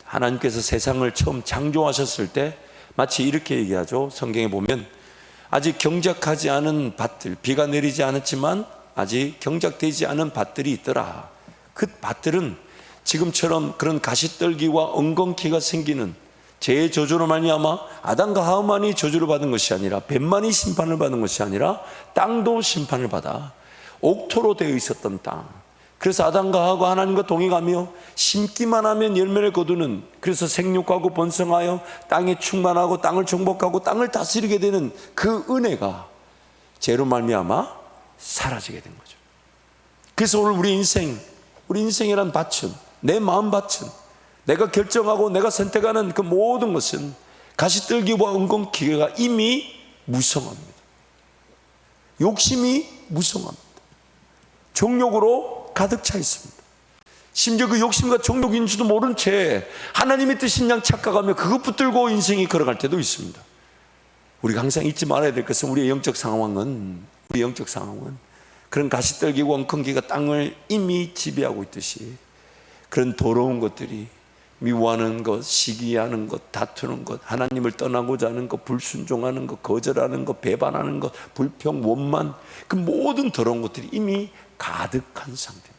하나님께서 세상을 처음 창조하셨을 때 마치 이렇게 얘기하죠. 성경에 보면 아직 경작하지 않은 밭들, 비가 내리지 않았지만 아직 경작되지 않은 밭들이 있더라. 그 밭들은 지금처럼 그런 가시떨기와 엉겅퀴가 생기는 죄의 저주로 말미암아 아담과 하와만이 저주를 받은 것이 아니라 뱀만이 심판을 받은 것이 아니라 땅도 심판을 받아 옥토로 되어 있었던 땅. 그래서 아담과 하와가 하나님과 동행하며 심기만 하면 열매를 거두는, 그래서 생육하고 번성하여 땅에 충만하고 땅을 정복하고 땅을 다스리게 되는 그 은혜가 죄로 말미암아 사라지게 된 거죠. 그래서 오늘 우리 인생이란 밭은, 내 마음 밭은, 내가 결정하고 내가 선택하는 그 모든 것은 가시떨기와 엉겅퀴가 이미 무성합니다. 욕심이 무성합니다. 정욕으로 가득 차 있습니다. 심지어 그 욕심과 정욕인지도 모른 채 하나님의 뜻인 양 착각하며 그것 붙들고 인생이 걸어갈 때도 있습니다. 우리가 항상 잊지 말아야 될 것은 우리의 영적 상황은 그런 가시떨기와 엉겅퀴가 땅을 이미 지배하고 있듯이 그런 더러운 것들이, 미워하는 것, 시기하는 것, 다투는 것, 하나님을 떠나고자 하는 것, 불순종하는 것, 거절하는 것, 배반하는 것, 불평, 원만, 그 모든 더러운 것들이 이미 가득한 상태입니다.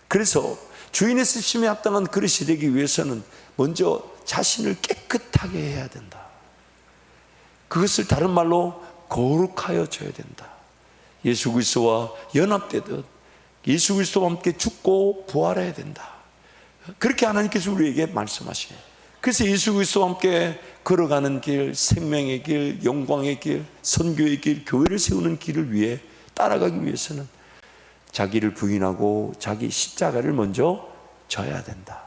그래서 주인의 쓰심에 합당한 그릇이 되기 위해서는 먼저 자신을 깨끗하게 해야 된다. 그것을 다른 말로 거룩하여 줘야 된다. 예수 그리스도와 연합되듯 예수 그리스도와 함께 죽고 부활해야 된다. 그렇게 하나님께서 우리에게 말씀하십니다. 그래서 예수 그리스도와 함께 걸어가는 길, 생명의 길, 영광의 길, 선교의 길, 교회를 세우는 길을 위해 따라가기 위해서는 자기를 부인하고 자기 십자가를 먼저 져야 된다.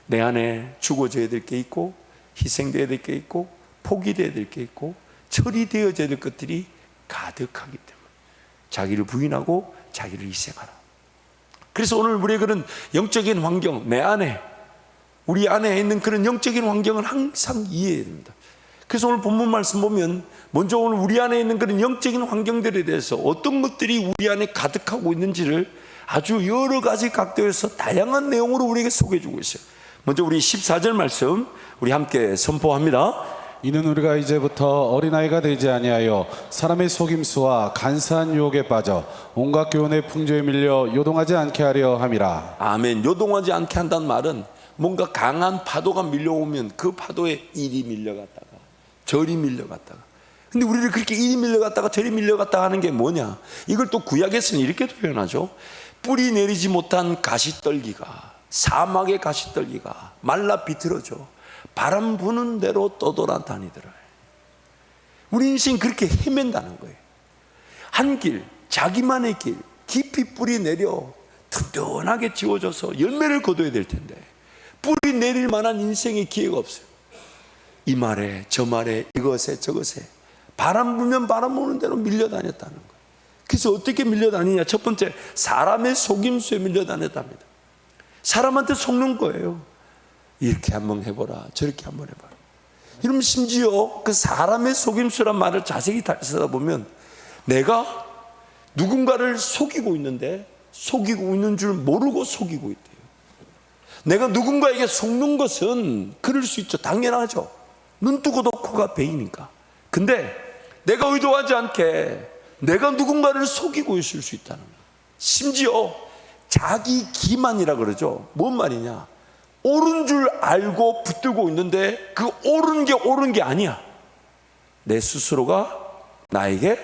내 안에 죽어져야 될 게 있고, 희생되어야 될 게 있고, 포기되어야 될 게 있고, 처리되어져야 될 것들이 가득하기 때문에 자기를 부인하고 자기를 희생하라. 그래서 오늘 우리의 그런 영적인 환경, 내 안에, 우리 안에 있는 그런 영적인 환경을 항상 이해해야 됩니다. 그래서 오늘 본문 말씀 보면 먼저 오늘 우리 안에 있는 그런 영적인 환경들에 대해서 어떤 것들이 우리 안에 가득하고 있는지를 아주 여러 가지 각도에서 다양한 내용으로 우리에게 소개해주고 있어요. 먼저 우리 14절 말씀 우리 함께 선포합니다. 이는 우리가 이제부터 어린아이가 되지 아니하여 사람의 속임수와 간사한 유혹에 빠져 온갖 교훈의 풍조에 밀려 요동하지 않게 하려 함이라. 아멘. 요동하지 않게 한다는 말은 뭔가 강한 파도가 밀려오면 그 파도에 이리 밀려갔다가 저리 밀려갔다가, 근데 우리를 그렇게 이리 밀려갔다가 저리 밀려갔다가 하는 게 뭐냐, 이걸 또 구약에서는 이렇게도 표현하죠. 뿌리 내리지 못한 가시떨기가, 사막의 가시떨기가 말라 비틀어져 바람 부는 대로 떠돌아다니더라. 우리 인생 그렇게 헤맨다는 거예요. 한 길, 자기만의 길, 깊이 뿌리 내려 튼튼하게 지워져서 열매를 거둬야 될 텐데 뿌리 내릴 만한 인생의 기회가 없어요. 이 말에 저 말에 이것에 저것에 바람 불면 바람 부는 대로 밀려다녔다는 거예요. 그래서 어떻게 밀려다니냐? 첫 번째, 사람의 속임수에 밀려다녔답니다. 사람한테 속는 거예요. 이렇게 한번 해보라, 저렇게 한번 해봐라. 이러면 심지어 그 사람의 속임수란 말을 자세히 살펴보면 내가 누군가를 속이고 있는데 속이고 있는 줄 모르고 속이고 있대요. 내가 누군가에게 속는 것은 그럴 수 있죠. 당연하죠. 눈 뜨고도 코가 베이니까. 근데 내가 의도하지 않게 내가 누군가를 속이고 있을 수 있다는 거예요. 심지어 자기 기만이라 그러죠. 뭔 말이냐, 옳은 줄 알고 붙들고 있는데 그 옳은 게 아니야. 내 스스로가 나에게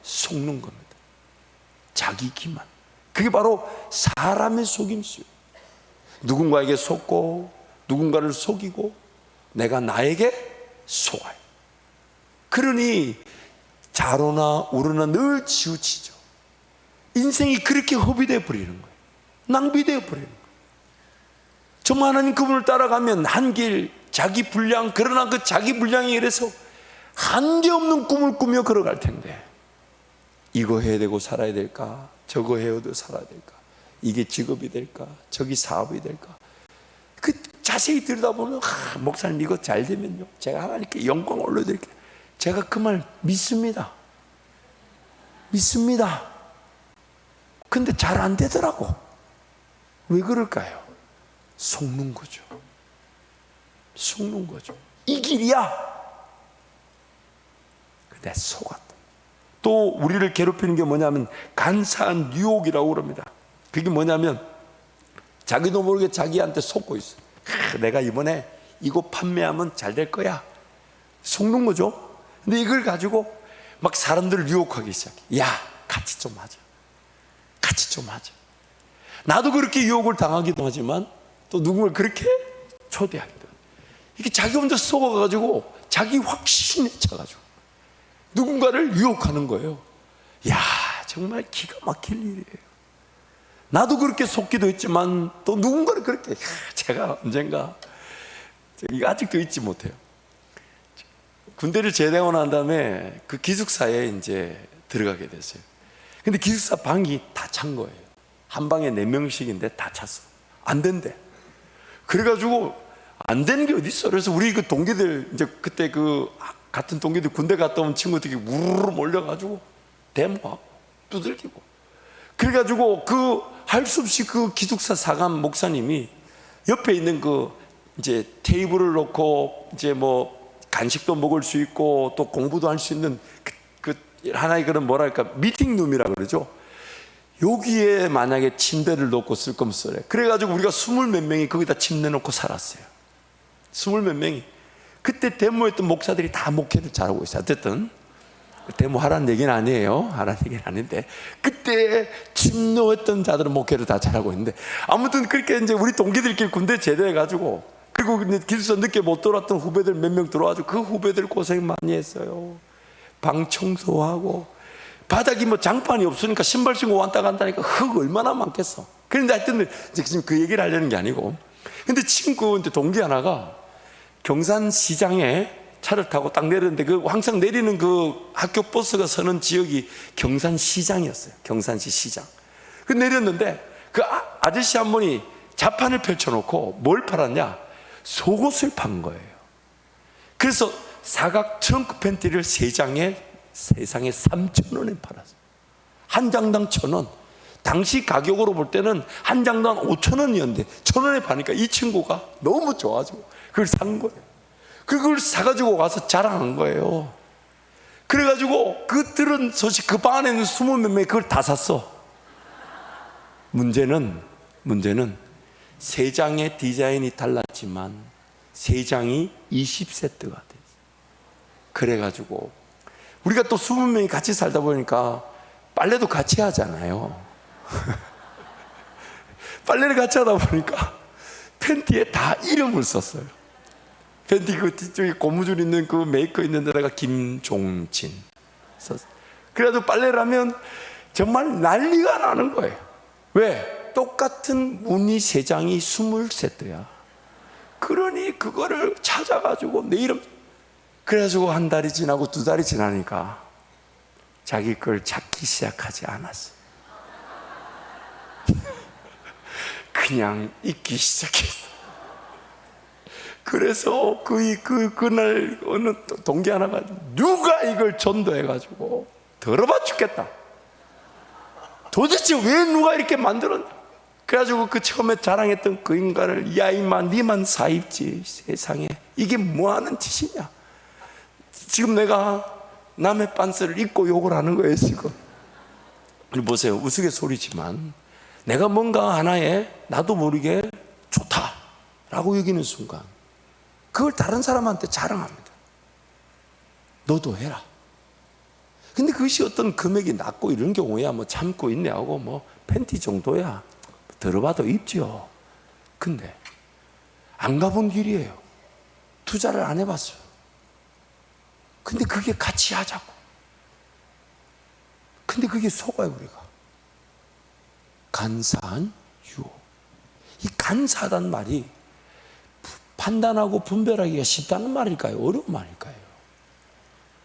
속는 겁니다. 자기 기만. 그게 바로 사람의 속임수예요. 누군가에게 속고 누군가를 속이고 내가 나에게 속아요. 그러니 좌로나 우로나 늘 치우치죠. 인생이 그렇게 허비되어 버리는 거예요. 낭비되어 버리는 거예요. 정말 하나님 그분을 따라가면 한 길, 자기 분량, 그러나 그 자기 분량에 이래서 한계없는 꿈을 꾸며 걸어갈 텐데 이거 해야 되고 살아야 될까? 저거 해야도 살아야 될까? 이게 직업이 될까? 저기 사업이 될까? 그 자세히 들여다보면 목사님 이거 잘 되면요 제가 하나님께 영광 올려드릴게요. 제가 그 말 믿습니다. 근데 잘 안 되더라고. 왜 그럴까요? 속는 거죠. 속는 거죠. 이 길이야. 근데 속았다. 또 우리를 괴롭히는 게 뭐냐면 간사한 유혹이라고 그럽니다. 그게 뭐냐면 자기도 모르게 자기한테 속고 있어. 내가 이번에 이거 판매하면 잘 될 거야. 속는 거죠. 근데 이걸 가지고 막 사람들을 유혹하기 시작해. 야, 같이 좀 하자. 같이 좀 하자. 나도 그렇게 유혹을 당하기도 하지만 또 누군가를 그렇게 초대하기도. 이게 자기 혼자 속아가지고 자기 확신에 차가지고 누군가를 유혹하는 거예요. 야, 정말 기가 막힐 일이에요. 나도 그렇게 속기도 했지만 또 누군가를 그렇게 제가 언젠가 이거 아직도 잊지 못해요. 군대를 제대하고 난 다음에 그 기숙사에 이제 들어가게 됐어요. 근데 기숙사 방이 다 찬 거예요. 한 방에 4명씩인데 다 찼어. 안 된대. 그래가지고 안 되는 게 어디 있어. 그래서 우리 그 동기들 이제 그때 그 같은 동기들 군대 갔다 온 친구들이 우르르 몰려가지고 데모하고 두들기고. 그래가지고 그 할 수 없이 그 기숙사 사감 목사님이 옆에 있는 그 이제 테이블을 놓고 이제 뭐 간식도 먹을 수 있고 또 공부도 할 수 있는 그 하나의 그런 뭐랄까 미팅룸이라 그러죠. 여기에 만약에 침대를 놓고 쓸 거면 쓰래. 그래가지고 우리가 20몇 명이 거기다 침대 놓고 살았어요. 20몇 명이. 그때 데모했던 목사들이 다 목회를 잘하고 있어요. 어쨌든 데모하라는 얘기는 아니에요. 하라는 얘기는 아닌데 그때 침노했던 자들은 목회를 다 잘하고 있는데 아무튼 그렇게 이제 우리 동기들끼리 군대 제대해가지고 그리고 기숙사 늦게 못 들어왔던 후배들 몇 명 들어와가지고 그 후배들 고생 많이 했어요. 방 청소하고 바닥이 뭐 장판이 없으니까 신발 신고 왔다 간다니까 흙 얼마나 많겠어. 그런데 하여튼 이제 지금 그 얘기를 하려는 게 아니고 근데 친구 이제 동기 하나가 경산시장에 차를 타고 딱 내렸는데 그 항상 내리는 그 학교 버스가 서는 지역이 경산시장이었어요. 경산시 시장. 그 내렸는데 그 아저씨 한 분이 자판을 펼쳐놓고 뭘 팔았냐? 속옷을 판 거예요. 그래서 사각 트렁크 팬티를 3장에 세상에 3,000원에 팔았어요. 한 장당 1,000원. 당시 가격으로 볼 때는 한 장당 5,000원이었는데 1,000원에 파니까 이 친구가 너무 좋아지고 그걸 산 거예요. 그걸 사가지고 와서 자랑한 거예요. 그래가지고 그 들은 소식 그 방 안에 있는 20몇 명이 그걸 다 샀어. 문제는 3장의 디자인이 달랐지만 3장이 20세트가 됐어요. 그래가지고 우리가 또 20명이 같이 살다 보니까 빨래도 같이 하잖아요. 빨래를 같이 하다 보니까 팬티에 다 이름을 썼어요. 팬티 그 뒤쪽에 고무줄 있는 그 메이커 있는 데다가 김종진 썼어요. 그래가지고 빨래를 하면 정말 난리가 나는 거예요. 왜? 똑같은 무늬 3장이 20세트야. 그러니 그거를 찾아가지고 내 이름. 그래가지고 한 달이 지나고 2달이 지나니까 자기 걸 찾기 시작하지 않았어. 그냥 잊기 시작했어. 그래서 그날 어느 동기 하나가 누가 이걸 전도해가지고 더러워 죽겠다. 도대체 왜 누가 이렇게 만들었냐? 그래가지고 그 처음에 자랑했던 그 인간을 야 이마 니만 사입지 세상에 이게 뭐하는 짓이냐? 지금 내가 남의 빤스를 입고 욕을 하는 거예요 지금. 보세요. 우스갯소리지만 내가 뭔가 하나에 나도 모르게 좋다라고 여기는 순간 그걸 다른 사람한테 자랑합니다. 너도 해라. 근데 그것이 어떤 금액이 낮고 이런 경우야 뭐 참고 있네하고 뭐 팬티 정도야 들어봐도 입죠. 근데 안 가본 길이에요. 투자를 안 해봤어요. 근데 그게 같이 하자고. 근데 그게 속아요 우리가. 간사한 유혹. 이 간사하다는 말이 판단하고 분별하기가 쉽다는 말일까요? 어려운 말일까요?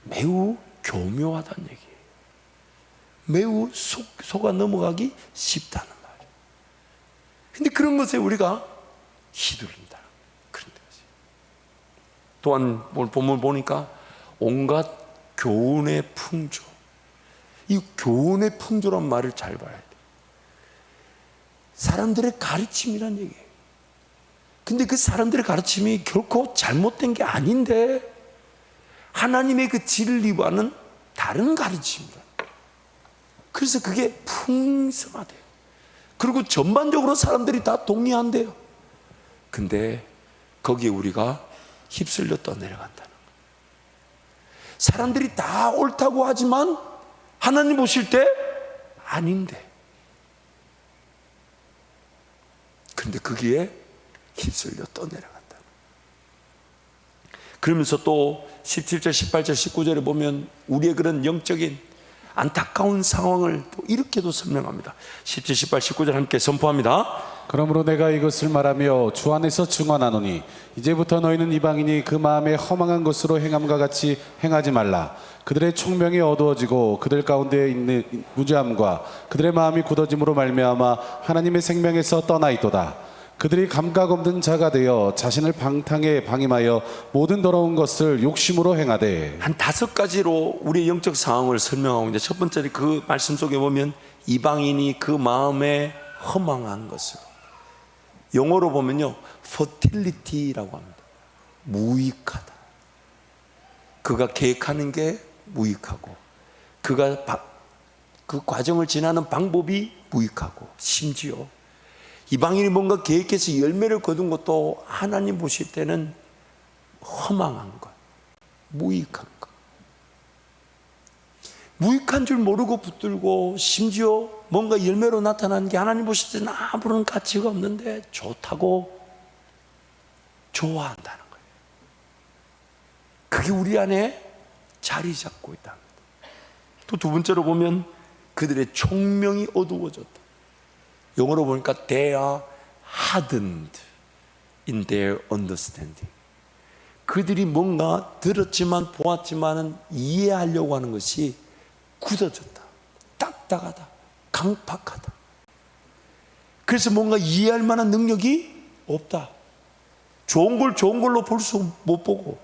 매우 교묘하다는 얘기예요. 매우 속아 넘어가기 쉽다는 말이에요. 근데 그런 것에 우리가 휘둘린다. 그런 것이. 또한 본문 보니까 온갖 교훈의 풍조. 이 교훈의 풍조란 말을 잘 봐야 돼요. 사람들의 가르침이란 얘기예요. 근데 그 사람들의 가르침이 결코 잘못된 게 아닌데 하나님의 그 진리와는 다른 가르침이다. 그래서 그게 풍성하대요. 그리고 전반적으로 사람들이 다 동의한대요. 근데 거기에 우리가 휩쓸려 떠내려간다는 거예요. 사람들이 다 옳다고 하지만 하나님 보실 때 아닌데, 근데 거기에 휩쓸려 떠내려간다. 그러면서 또 17절, 18절, 19절에 보면 우리의 그런 영적인 안타까운 상황을 또 이렇게도 설명합니다. 17, 18, 19절 함께 선포합니다. 그러므로 내가 이것을 말하며 주 안에서 증언하노니 이제부터 너희는 이방인이 그 마음에 허망한 것으로 행함과 같이 행하지 말라. 그들의 총명이 어두워지고 그들 가운데 있는 무지함과 그들의 마음이 굳어짐으로 말미암아 하나님의 생명에서 떠나 있도다. 그들이 감각 없는 자가 되어 자신을 방탕에 방임하여 모든 더러운 것을 욕심으로 행하되. 한 5가지로 우리의 영적 상황을 설명하고 있는데, 첫 번째는 그 말씀 속에 보면 이방인이 그 마음에 허망한 것으로, 영어로 보면요 fertility라고 합니다. 무익하다. 그가 계획하는 게 무익하고, 그가 그 과정을 지나는 방법이 무익하고, 심지어 이방인이 뭔가 계획해서 열매를 거둔 것도 하나님 보실 때는 허망한 것, 무익한 것. 무익한 줄 모르고 붙들고, 심지어 뭔가 열매로 나타나는 게 하나님 보실 때는 아무런 가치가 없는데 좋다고 좋아한다는 거예요. 그게 우리 안에 자리 잡고 있다. 또 두 번째로 보면 그들의 총명이 어두워졌다. 영어로 보니까 they are hardened in their understanding. 그들이 뭔가 들었지만 보았지만은 이해하려고 하는 것이 굳어졌다, 딱딱하다, 강팍하다. 그래서 뭔가 이해할 만한 능력이 없다. 좋은 걸 좋은 걸로 볼 수 못 보고,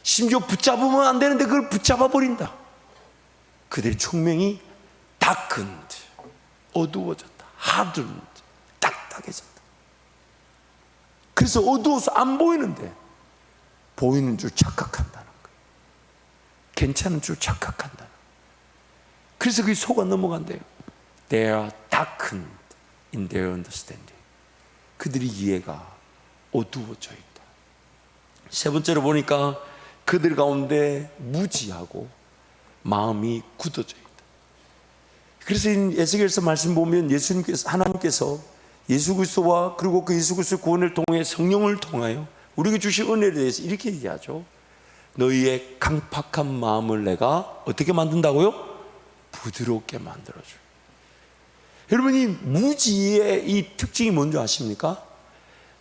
심지어 붙잡으면 안 되는데 그걸 붙잡아 버린다. 그들의 총명이 darkened, 어두워졌다, hardened, 딱딱해졌다. 그래서 어두워서 안 보이는데 보이는 줄 착각한다는 거예요. 괜찮은 줄 착각한다는 거예요. 그래서 그게 속아 넘어간대요. They are darkened in their understanding. 그들의 이해가 어두워져 있다. 세 번째로 보니까 그들 가운데 무지하고 마음이 굳어져 있다. 그래서 에스겔서 말씀 보면 예수님께서, 하나님께서 예수 그리스도와 그리고 그 예수 그리스도의 구원을 통해 성령을 통하여 우리에게 주신 은혜에 대해서 이렇게 얘기하죠. 너희의 강팍한 마음을 내가 어떻게 만든다고요? 부드럽게 만들어줘요. 여러분, 이 무지의 이 특징이 뭔지 아십니까?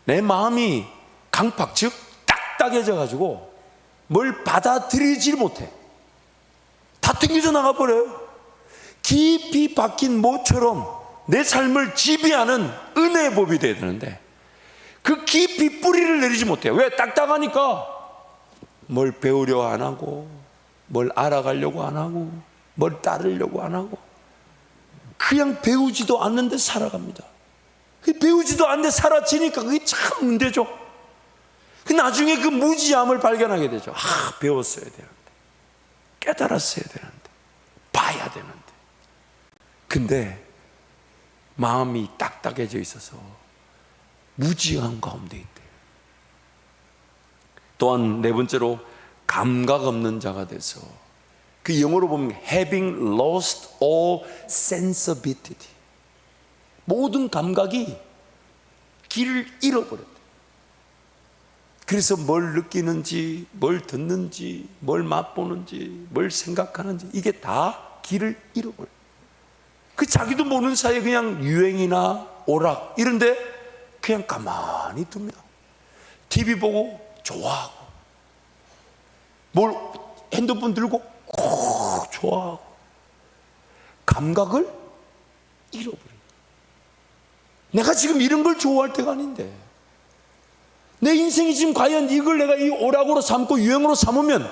내 마음이 강팍, 즉 딱딱해져 가지고 뭘 받아들이질 못해. 다 튕겨져 나가버려요. 깊이 박힌 모처럼 내 삶을 지배하는 은혜의 법이 되어야 되는데 그 깊이 뿌리를 내리지 못해요. 왜? 딱딱하니까. 뭘 배우려 안 하고, 뭘 알아가려고 안 하고, 뭘 따르려고 안 하고, 그냥 배우지도 않는데 살아갑니다. 배우지도 않는데 사라지니까 그게 참 문제죠. 나중에 그 무지함을 발견하게 되죠. 배웠어야 되는데, 깨달았어야 되는데, 봐야 되는데. 근데 마음이 딱딱해져 있어서 무지한 가운데 있대요. 또한 네 번째로 감각 없는 자가 돼서, 그 영어로 보면 having lost all sensibility, 모든 감각이 길을 잃어버렸대. 그래서 뭘 느끼는지, 뭘 듣는지, 뭘 맛보는지, 뭘 생각하는지 이게 다 길을 잃어버려. 그 자기도 모르는 사이에 그냥 유행이나 오락 이런데 그냥 가만히 둡니다. TV 보고 좋아하고, 뭘 핸드폰 들고 꼭 좋아하고, 감각을 잃어버려요. 내가 지금 이런 걸 좋아할 때가 아닌데, 내 인생이 지금 과연 이걸 내가 이 오락으로 삼고 유행으로 삼으면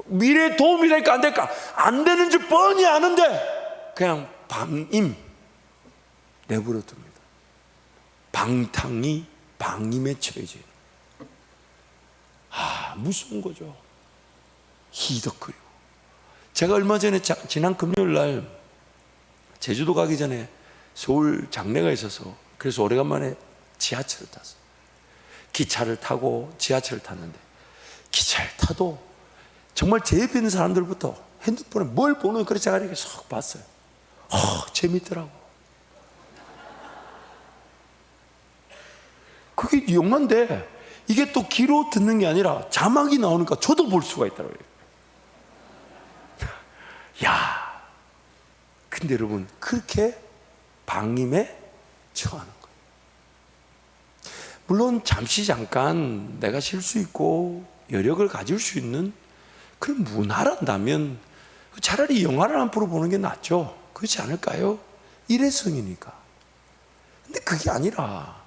미래에 도움이 될까 안 될까? 안 되는 줄 뻔히 아는데 그냥 방임 내버려 둡니다. 방탕이 방임에 처해져 있는. 무서운 거죠. 희덕거리고. 제가 얼마 전에 지난 금요일 날 제주도 가기 전에 서울 장례가 있어서 그래서 오래간만에 지하철을 탔어요. 기차를 타고 지하철을 탔는데 기차를 타도 정말 제 옆에 있는 사람들부터 핸드폰에 뭘 보는 그래 제가 이렇게 쏙 봤어요. 재밌더라고. 그게 영화인데 이게 또 귀로 듣는 게 아니라 자막이 나오니까 저도 볼 수가 있더라고요. 야, 근데 여러분 그렇게 방임에 처하는 거예요. 물론 잠깐 내가 쉴 수 있고 여력을 가질 수 있는 그런 문화란다면 차라리 영화를 한 프로 보는 게 낫죠. 그렇지 않을까요? 일회성이니까. 근데 그게 아니라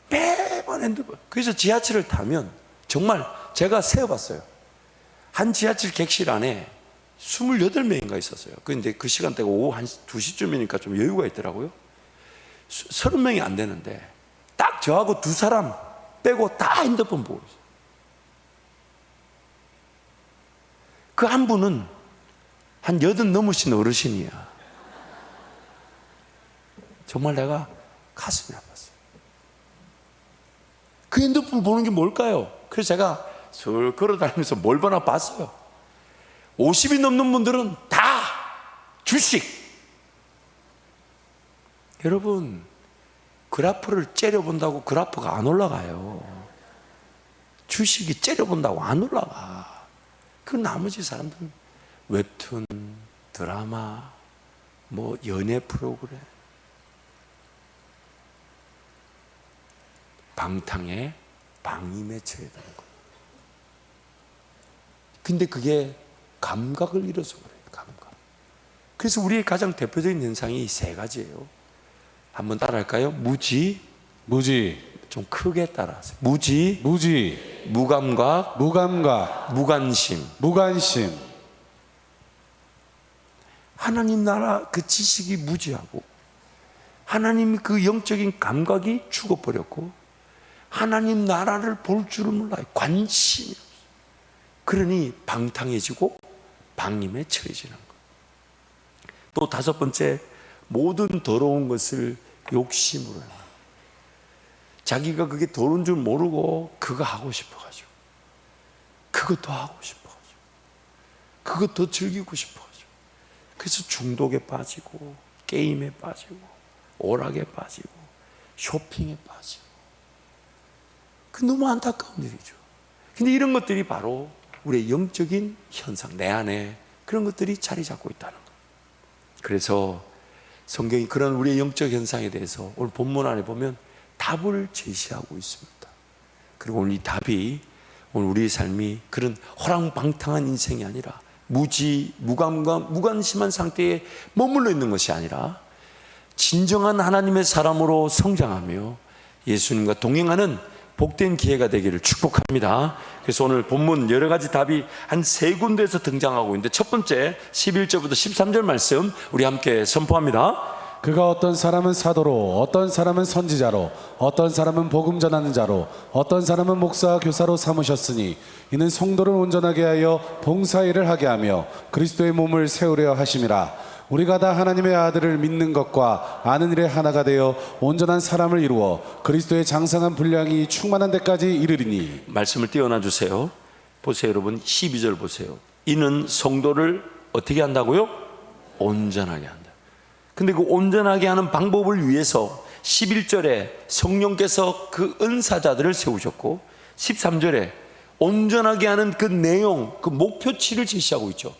매번 핸드폰. 그래서 지하철을 타면 정말 제가 세어봤어요. 한 지하철 객실 안에 28명인가 있었어요. 근데 그 시간대가 오후 한 2시쯤이니까 좀 여유가 있더라고요. 30명이 안 되는데 딱 저하고 두 사람 빼고 다 핸드폰 보고 있어요. 그 한 분은 한 80 넘으신 어르신이야. 정말 내가 가슴이 아팠어요. 그 핸드폰 보는 게 뭘까요? 그래서 제가 슬 걸어다니면서 뭘 보나 봤어요. 50이 넘는 분들은 다 주식. 여러분, 그래프를 째려본다고 그래프가 안 올라가요. 주식이 째려본다고 안 올라가. 그 나머지 사람들은 웹툰, 드라마, 뭐 연애 프로그램, 방탕에 방임에 처해야 되는 거예요. 근데 그게 감각을 잃어서 그래요. 감각. 그래서 우리의 가장 대표적인 현상이 세 가지예요. 한번 따라할까요? 무지, 좀 크게 따라하세요. 무지, 무감각, 무관심. 하나님 나라 그 지식이 무지하고 하나님 그 영적인 감각이 죽어버렸고 하나님 나라를 볼 줄은 몰라요. 관심이 없어요. 그러니 방탕해지고 방임에 처해지는 거예요. 또 다섯 번째, 모든 더러운 것을 욕심으로 해요. 자기가 그게 더러운 줄 모르고 그거 하고 싶어가지고 그거 더 하고 싶어가지고 그거 더 즐기고 싶어가지고 그래서 중독에 빠지고 게임에 빠지고 오락에 빠지고 쇼핑에 빠지고 그 너무 안타까운 일이죠. 근데 이런 것들이 바로 우리의 영적인 현상, 내 안에 그런 것들이 자리 잡고 있다는 거예요. 그래서 성경이 그런 우리의 영적 현상에 대해서 오늘 본문 안에 보면 답을 제시하고 있습니다. 그리고 오늘 이 답이 오늘 우리의 삶이 그런 호랑방탕한 인생이 아니라 무지, 무감각, 무관심한 상태에 머물러 있는 것이 아니라 진정한 하나님의 사람으로 성장하며 예수님과 동행하는 복된 기회가 되기를 축복합니다. 그래서 오늘 본문 여러 가지 답이 한 세 군데에서 등장하고 있는데 첫 번째 11절부터 13절 말씀 우리 함께 선포합니다. 그가 어떤 사람은 사도로, 어떤 사람은 선지자로, 어떤 사람은 복음 전하는 자로, 어떤 사람은 목사 교사로 삼으셨으니 이는 성도를 온전하게 하여 봉사일을 하게 하며 그리스도의 몸을 세우려 하심이라. 우리가 다 하나님의 아들을 믿는 것과 아는 일에 하나가 되어 온전한 사람을 이루어 그리스도의 장성한 분량이 충만한 데까지 이르리니. 말씀을 띄워놔 주세요. 보세요 여러분, 12절 보세요. 이는 성도를 어떻게 한다고요? 온전하게 한다. 근데 그 온전하게 하는 방법을 위해서 11절에 성령께서 그 은사자들을 세우셨고 13절에 온전하게 하는 그 내용, 그 목표치를 제시하고 있죠.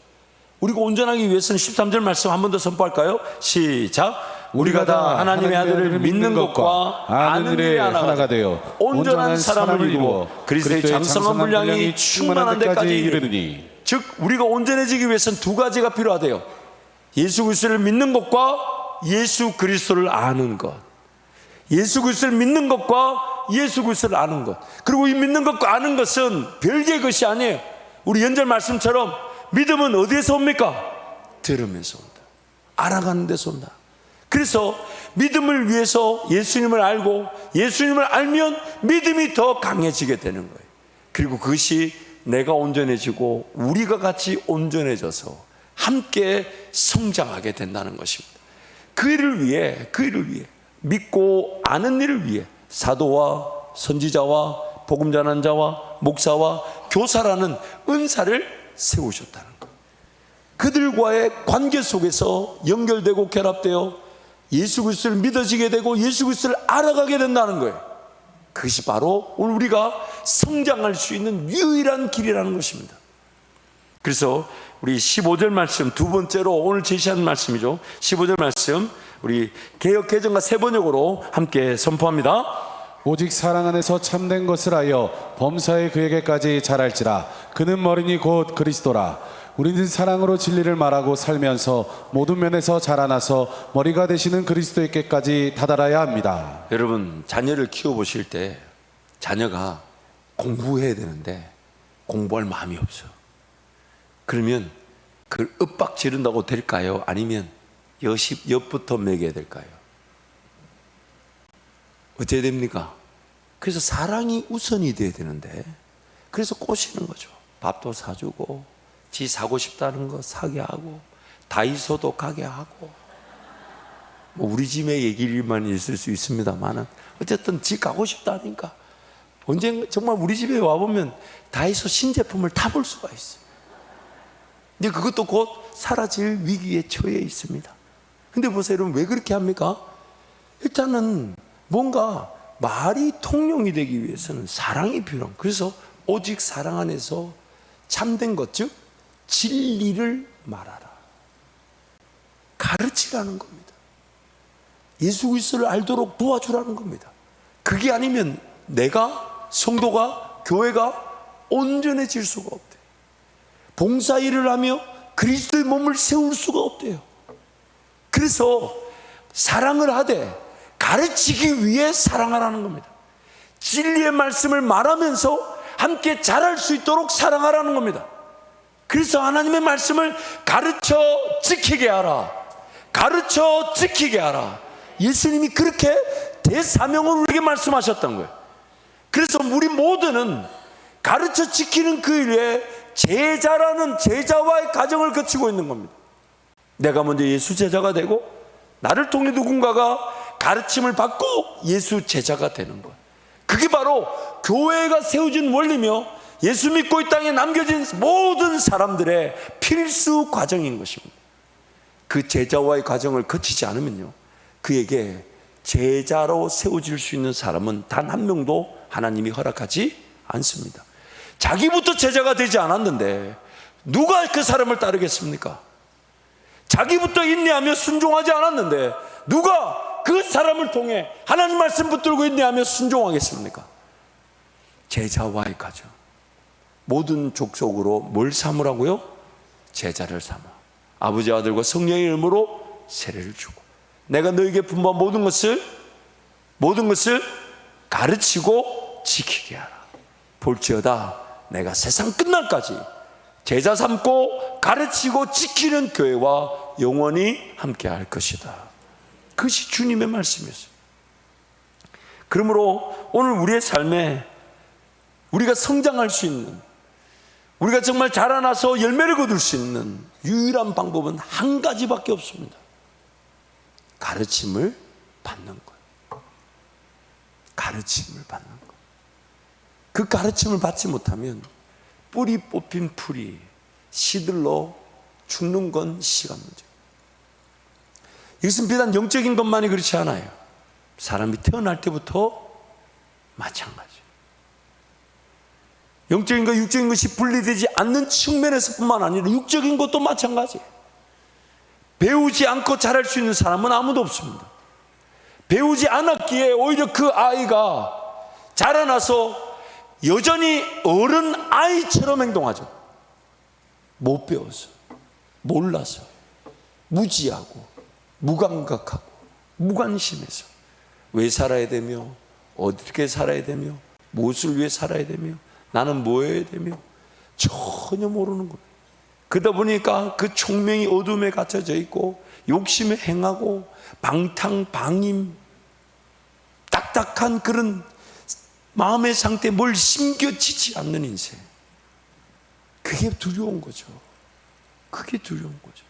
우리가 온전하기 위해서는 13절 말씀 한 번 더 선포할까요? 시작. 우리가 다 하나님의 아들을 믿는 것과 아는 일에 하나가 되어 온전한 사람을 이루어 그리스도의 장성한 분량이 충만한 데까지 이르느니. 즉 우리가 온전해지기 위해서는 두 가지가 필요하대요. 예수 그리스도를 믿는 것과 예수 그리스도를 아는 것. 예수 그리스도를 믿는 것과 예수 그리스도를 아는 것. 그리고 이 믿는 것과 아는 것은 별개의 것이 아니에요. 우리 연절 말씀처럼 믿음은 어디에서 옵니까? 들으면서 온다. 알아가는 데서 온다. 그래서 믿음을 위해서 예수님을 알고 예수님을 알면 믿음이 더 강해지게 되는 거예요. 그리고 그것이 내가 온전해지고 우리가 같이 온전해져서 함께 성장하게 된다는 것입니다. 그 일을 위해 믿고 아는 일을 위해 사도와 선지자와 복음 전하는 자와 목사와 교사라는 은사를 세우셨다는 것. 그들과의 관계 속에서 연결되고 결합되어 예수 그리스도를 믿어지게 되고 예수 그리스도를 알아가게 된다는 거예요. 그것이 바로 오늘 우리가 성장할 수 있는 유일한 길이라는 것입니다. 그래서 우리 15절 말씀, 두 번째로 오늘 제시한 말씀이죠. 15절 말씀 우리 개역 개정과 세 번역으로 함께 선포합니다. 오직 사랑 안에서 참된 것을 하여 범사에 그에게까지 자랄지라. 그는 머리니 곧 그리스도라. 우리는 사랑으로 진리를 말하고 살면서 모든 면에서 자라나서 머리가 되시는 그리스도에게까지 다다라야 합니다. 여러분, 자녀를 키워보실 때 자녀가 공부해야 되는데 공부할 마음이 없어. 그러면 그걸 윽박 지른다고 될까요? 아니면 엿부터 먹여야 될까요? 어째야 됩니까? 그래서 사랑이 우선이 돼야 되는데, 그래서 꼬시는 거죠. 밥도 사주고 지 사고 싶다는 거 사게 하고 다이소도 가게 하고, 뭐 우리 집의 얘기만 있을 수 있습니다만은 어쨌든 지 가고 싶다니까 언젠가 정말 우리 집에 와보면 다이소 신제품을 다 볼 수가 있어요. 근데 그것도 곧 사라질 위기에 처해 있습니다. 근데 보세요, 여러분, 왜 그렇게 합니까? 일단은 뭔가 말이 통용이 되기 위해서는 사랑이 필요한, 그래서 오직 사랑 안에서 참된 것, 즉 진리를 말하라, 가르치라는 겁니다. 예수 그리스도를 알도록 도와주라는 겁니다. 그게 아니면 내가, 성도가, 교회가 온전해질 수가 없대요. 봉사일을 하며 그리스도의 몸을 세울 수가 없대요. 그래서 사랑을 하되 가르치기 위해 사랑하라는 겁니다. 진리의 말씀을 말하면서 함께 자랄 수 있도록 사랑하라는 겁니다. 그래서 하나님의 말씀을 가르쳐 지키게 하라, 가르쳐 지키게 하라. 예수님이 그렇게 대사명을 우리에게 말씀하셨던 거예요. 그래서 우리 모두는 가르쳐 지키는 그 일에 제자라는 제자와의 과정을 거치고 있는 겁니다. 내가 먼저 예수 제자가 되고 나를 통해 누군가가 가르침을 받고 예수 제자가 되는 것, 그게 바로 교회가 세워진 원리며 예수 믿고 이 땅에 남겨진 모든 사람들의 필수 과정인 것입니다. 그 제자와의 과정을 거치지 않으면요, 그에게 제자로 세워질 수 있는 사람은 단 한 명도 하나님이 허락하지 않습니다. 자기부터 제자가 되지 않았는데 누가 그 사람을 따르겠습니까? 자기부터 인내하며 순종하지 않았는데 누가 그 사람을 통해 하나님 말씀 붙들고 인내하며 순종하겠습니까? 제자와의 과정. 모든 족속으로 뭘 삼으라고요? 제자를 삼아 아버지, 아들과 성령의 이름으로 세례를 주고 내가 너에게 분부한 모든 것을 가르치고 지키게 하라. 볼지어다 내가 세상 끝날까지 제자 삼고 가르치고 지키는 교회와 영원히 함께 할 것이다. 그것이 주님의 말씀이었어요. 그러므로 오늘 우리의 삶에 우리가 성장할 수 있는, 우리가 정말 자라나서 열매를 거둘 수 있는 유일한 방법은 한 가지밖에 없습니다. 가르침을 받는 거예요. 가르침을 받는 거예요. 그 가르침을 받지 못하면 뿌리 뽑힌 풀이 시들러 죽는 건 시간 문제. 이것은 비단 영적인 것만이 그렇지 않아요. 사람이 태어날 때부터 마찬가지. 영적인 것, 육적인 것이 분리되지 않는 측면에서뿐만 아니라 육적인 것도 마찬가지예요. 배우지 않고 자랄 수 있는 사람은 아무도 없습니다. 배우지 않았기에 오히려 그 아이가 자라나서 여전히 어른 아이처럼 행동하죠. 못 배워서, 몰라서, 무지하고, 무감각하고, 무관심해서 왜 살아야 되며, 어떻게 살아야 되며, 무엇을 위해 살아야 되며, 나는 뭐 해야 되며 전혀 모르는 거예요. 그러다 보니까 그 총명이 어둠에 갇혀져 있고 욕심에 행하고 방탕방임, 딱딱한 그런 마음의 상태에 뭘 심겨지지 않는 인생. 그게 두려운 거죠. 그게 두려운 거죠.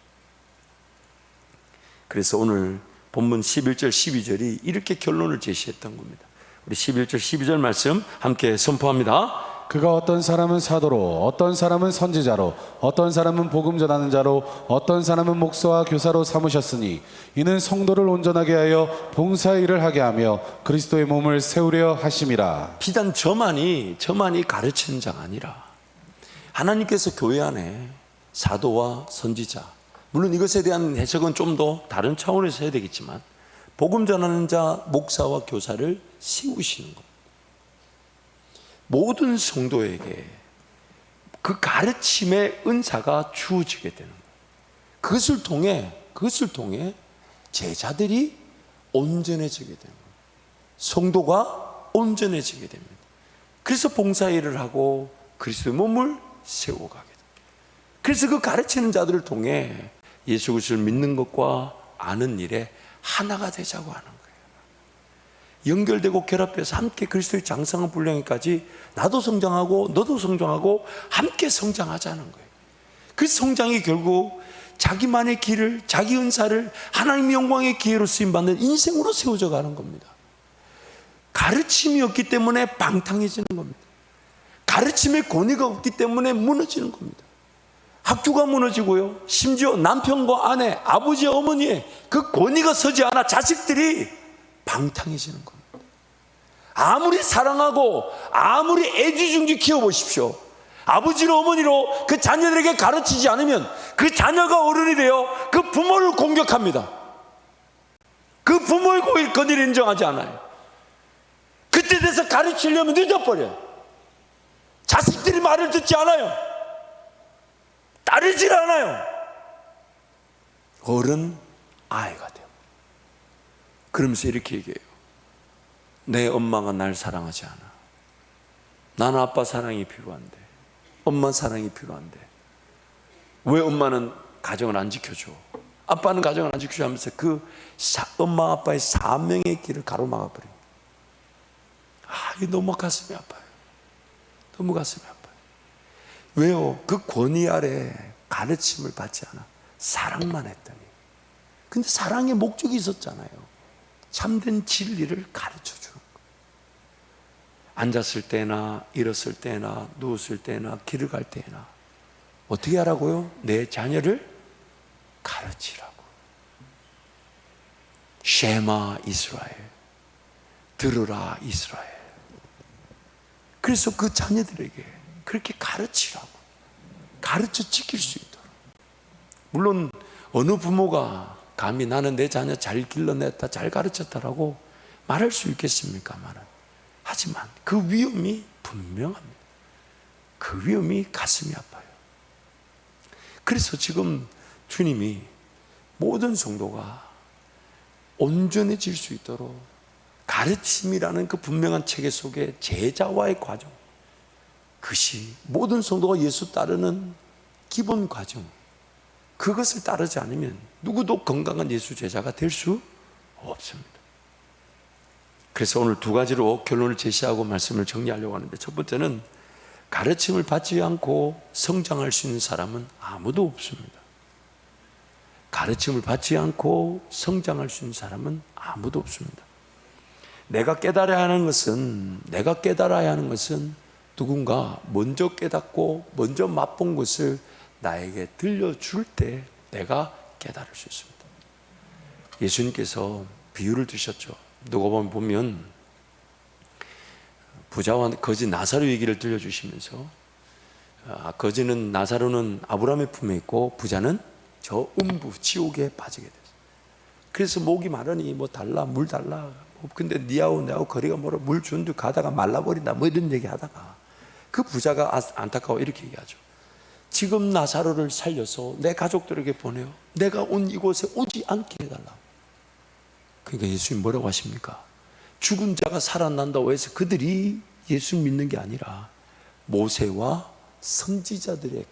그래서 오늘 본문 11절 12절이 이렇게 결론을 제시했던 겁니다. 우리 11절 12절 말씀 함께 선포합니다. 그가 어떤 사람은 사도로, 어떤 사람은 선지자로, 어떤 사람은 복음 전하는 자로, 어떤 사람은 목사와 교사로 삼으셨으니 이는 성도를 온전하게 하여 봉사의 일을 하게 하며 그리스도의 몸을 세우려 하심이라. 비단 저만이 가르치는 자가 아니라 하나님께서 교회 안에 사도와 선지자, 물론 이것에 대한 해석은 좀 더 다른 차원에서 해야 되겠지만 복음 전하는 자, 목사와 교사를 세우시는 것. 모든 성도에게 그 가르침의 은사가 주어지게 되는 거예요. 그것을 통해 제자들이 온전해지게 되는 거예요. 성도가 온전해지게 됩니다. 그래서 봉사일을 하고 그리스도의 몸을 세워가게 됩니다. 그래서 그 가르치는 자들을 통해 예수 그리스도를 믿는 것과 아는 일에 하나가 되자고 하는 거예요. 연결되고 결합해서 함께 그리스도의 장성한 분량까지 나도 성장하고 너도 성장하고 함께 성장하자는 거예요. 그 성장이 결국 자기만의 길을, 자기 은사를 하나님의 영광의 기회로 쓰임받는 인생으로 세워져 가는 겁니다. 가르침이 없기 때문에 방탕해지는 겁니다. 가르침의 권위가 없기 때문에 무너지는 겁니다. 학교가 무너지고요, 심지어 남편과 아내, 아버지, 어머니의 그 권위가 서지 않아 자식들이 방탕해지는 겁니다. 아무리 사랑하고 아무리 애지중지 키워보십시오, 아버지로 어머니로 그 자녀들에게 가르치지 않으면 그 자녀가 어른이 되어 그 부모를 공격합니다. 그 부모의 권위를 인정하지 않아요. 그때 돼서 가르치려면 늦어버려요. 자식들이 말을 듣지 않아요. 따르질 않아요. 어른 아이가 돼요. 그러면서 이렇게 얘기해요. 내 엄마가 날 사랑하지 않아. 나는 아빠 사랑이 필요한데, 엄마 사랑이 필요한데 왜 엄마는 가정을 안 지켜줘, 아빠는 가정을 안 지켜줘 하면서 그 엄마 아빠의 사명의 길을 가로막아 버립니다. 이게 너무 가슴이 아파요. 너무 가슴이 아파요. 왜요? 그 권위 아래 가르침을 받지 않아. 사랑만 했더니. 근데 사랑의 목적이 있었잖아요. 참된 진리를 가르쳐 주는 거예요. 앉았을 때나 일었을 때나 누웠을 때나 길을 갈 때나 어떻게 하라고요? 내 자녀를 가르치라고. 쉐마 이스라엘, 들으라 이스라엘. 그래서 그 자녀들에게 그렇게 가르치라고, 가르쳐 지킬 수 있도록. 물론 어느 부모가 감히 나는 내 자녀 잘 길러냈다, 잘 가르쳤다라고 말할 수 있겠습니까마는, 하지만 그 위험이 분명합니다. 그 위험이 가슴이 아파요. 그래서 지금 주님이 모든 성도가 온전해질 수 있도록 가르침이라는 그 분명한 체계 속에 제자와의 과정, 그것이 모든 성도가 예수 따르는 기본 과정, 그것을 따르지 않으면 누구도 건강한 예수 제자가 될 수 없습니다. 그래서 오늘 두 가지로 결론을 제시하고 말씀을 정리하려고 하는데, 첫 번째는 가르침을 받지 않고 성장할 수 있는 사람은 아무도 없습니다. 가르침을 받지 않고 성장할 수 있는 사람은 아무도 없습니다. 내가 깨달아야 하는 것은 누군가 먼저 깨닫고 먼저 맛본 것을 나에게 들려줄 때 내가 깨달을 수 있습니다. 예수님께서 비유를 드셨죠. 누가복음 보면 부자와 거지 나사로 얘기를 들려주시면서, 거지는, 나사로는 아브라함의 품에 있고 부자는 저 음부 지옥에 빠지게 됐어요. 그래서 목이 마르니 뭐 달라, 물 달라, 근데 니하고 내하고 거리가 멀어, 물 준 뒤 가다가 말라버린다, 뭐 이런 얘기 하다가 그 부자가 안타까워 이렇게 얘기하죠. 지금 나사로를 살려서 내 가족들에게 보내요. 내가 온 이곳에 오지 않게 해달라고. 그러니까 예수님 뭐라고 하십니까? 죽은 자가 살아난다고 해서 그들이 예수 믿는 게 아니라 모세와 선지자들의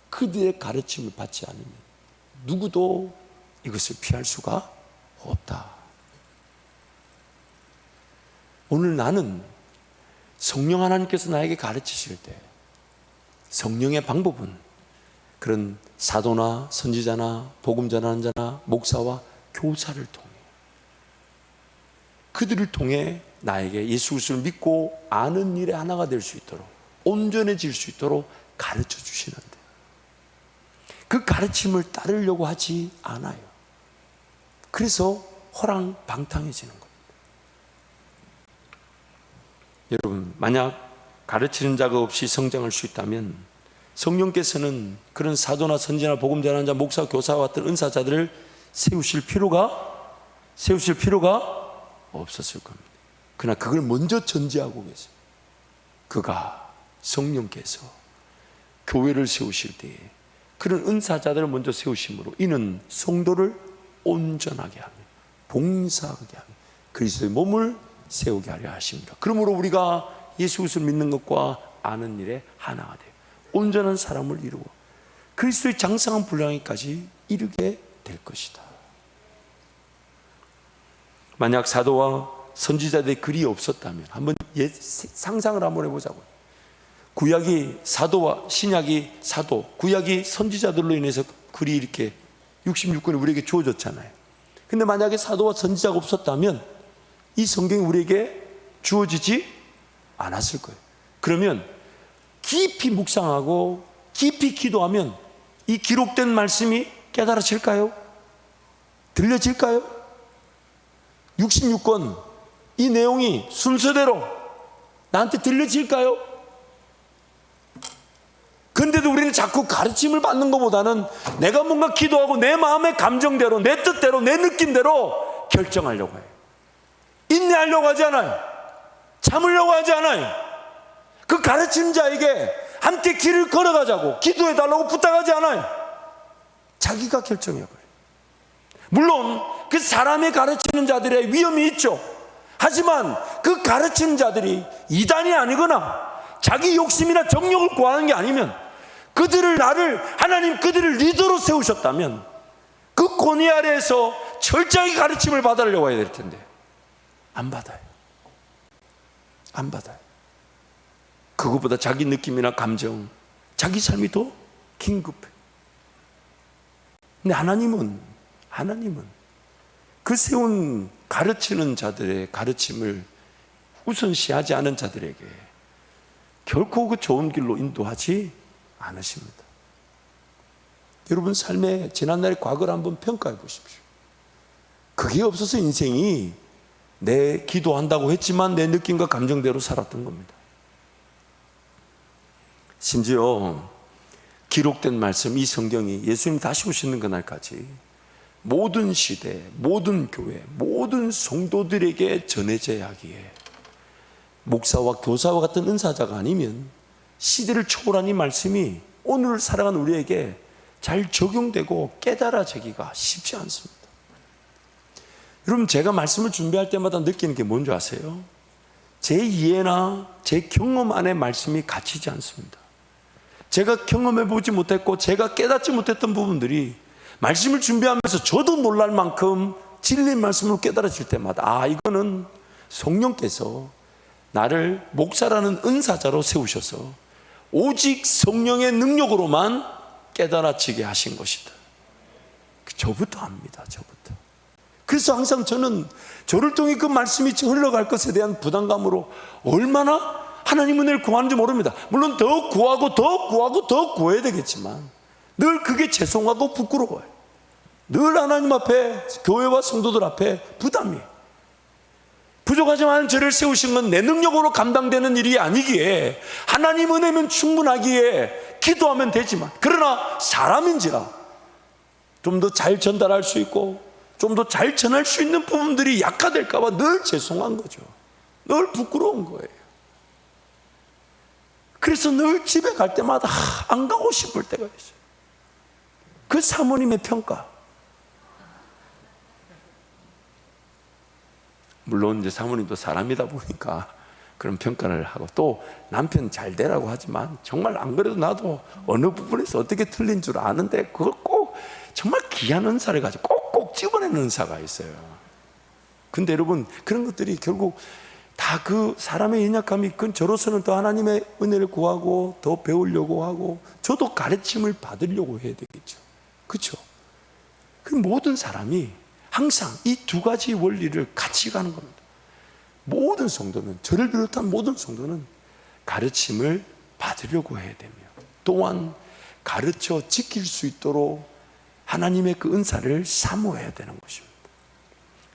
그들의 가르침을 받지 않으면 누구도 이것을 피할 수가 없다. 오늘 나는 성령 하나님께서 나에게 가르치실 때 성령의 방법은 그런 사도나 선지자나 복음 전하는 자나 목사와 교사를 통해 그들을 통해 나에게 예수 그리스도를 믿고 아는 일에 하나가 될 수 있도록 온전해질 수 있도록 가르쳐 주시는데 그 가르침을 따르려고 하지 않아요. 그래서 허랑방탕해지는 겁니다. 여러분, 만약 가르치는 자가 없이 성장할 수 있다면 성령께서는 그런 사도나 선지자나 복음 전하는 자, 목사, 교사와 같은 은사자들을 세우실 필요가 없었을 겁니다. 그러나 그걸 먼저 전제하고 계세요. 그가 성령께서 교회를 세우실 때에 그런 은사자들을 먼저 세우심으로 이는 성도를 온전하게 하며 봉사하게 하며 그리스도의 몸을 세우게 하려 하십니다. 그러므로 우리가 예수 그리스도를 믿는 것과 아는 일에 하나가 돼요. 온전한 사람을 이루어 그리스도의 장성한 분량에까지 이르게 될 것이다. 만약 사도와 선지자들의 글이 없었다면 한번 상상을 한번 해보자고요. 구약이 사도와 신약이 사도, 구약이 선지자들로 인해서 글이 이렇게 66권이 우리에게 주어졌잖아요. 근데 만약에 사도와 선지자가 없었다면 이 성경이 우리에게 주어지지 않았을 거예요. 그러면 깊이 묵상하고 깊이 기도하면 이 기록된 말씀이 깨달아질까요? 들려질까요? 66권 이 내용이 순서대로 나한테 들려질까요? 근데도 우리는 자꾸 가르침을 받는 것보다는 내가 뭔가 기도하고 내 마음의 감정대로, 내 뜻대로, 내 느낌대로 결정하려고 해요. 인내하려고 하지 않아요. 참으려고 하지 않아요. 그 가르치는 자에게 함께 길을 걸어가자고 기도해달라고 부탁하지 않아요. 자기가 결정해버려요. 물론 그 사람의 가르치는 자들의 위험이 있죠. 하지만 그 가르치는 자들이 이단이 아니거나 자기 욕심이나 정욕을 구하는 게 아니면 하나님 그들을 리더로 세우셨다면 그 권위 아래에서 철저하게 가르침을 받으려고 해야 될 텐데 안 받아요. 그것보다 자기 느낌이나 감정, 자기 삶이 더 긴급해. 근데 하나님은 그 세운 가르치는 자들의 가르침을 우선시하지 않은 자들에게 결코 그 좋은 길로 인도하지 않으십니다. 여러분 삶의 지난날의 과거를 한번 평가해 보십시오. 그게 없어서 인생이 내 기도한다고 했지만 내 느낌과 감정대로 살았던 겁니다. 심지어 기록된 말씀, 이 성경이 예수님 다시 오시는 그날까지 모든 시대, 모든 교회, 모든 성도들에게 전해져야 하기에 목사와 교사와 같은 은사자가 아니면 시대를 초월한 이 말씀이 오늘 살아가는 우리에게 잘 적용되고 깨달아지기가 쉽지 않습니다. 여러분, 제가 말씀을 준비할 때마다 느끼는 게 뭔지 아세요? 제 이해나 제 경험 안에 말씀이 갇히지 않습니다. 제가 경험해 보지 못했고 제가 깨닫지 못했던 부분들이 말씀을 준비하면서 저도 놀랄 만큼 진리의 말씀을 깨달아질 때마다 이거는 성령께서 나를 목사라는 은사자로 세우셔서 오직 성령의 능력으로만 깨달아지게 하신 것이다. 저부터 압니다. 저부터. 그래서 항상 저는 저를 통해 그 말씀이 흘러갈 것에 대한 부담감으로 얼마나 하나님 은혜를 구하는지 모릅니다. 물론 더 구해야 되겠지만 늘 그게 죄송하고 부끄러워요. 늘 하나님 앞에, 교회와 성도들 앞에 부담이에요. 부족하지만 저를 세우신 건 내 능력으로 감당되는 일이 아니기에 하나님 은혜면 충분하기에 기도하면 되지만, 그러나 사람인지라 좀 더 잘 전달할 수 있고 좀 더 잘 전할 수 있는 부분들이 약화될까 봐 늘 죄송한 거죠. 늘 부끄러운 거예요. 그래서 늘 집에 갈 때마다 안 가고 싶을 때가 있어요. 그 사모님의 평가. 물론 이제 사모님도 사람이다 보니까 그런 평가를 하고 또 남편 잘 되라고 하지만 정말 안 그래도 나도 어느 부분에서 어떻게 틀린 줄 아는데 그걸 꼭 정말 귀한 은사를 가지고 꼭꼭 집어내는 은사가 있어요. 근데 여러분, 그런 것들이 결국 다 그 사람의 연약함이, 그건 저로서는 더 하나님의 은혜를 구하고 더 배우려고 하고 저도 가르침을 받으려고 해야 되겠죠. 그렇죠? 그 모든 사람이 항상 이 두 가지 원리를 같이 가는 겁니다. 모든 성도는, 저를 비롯한 모든 성도는 가르침을 받으려고 해야 되며, 또한 가르쳐 지킬 수 있도록 하나님의 그 은사를 사모해야 되는 것입니다.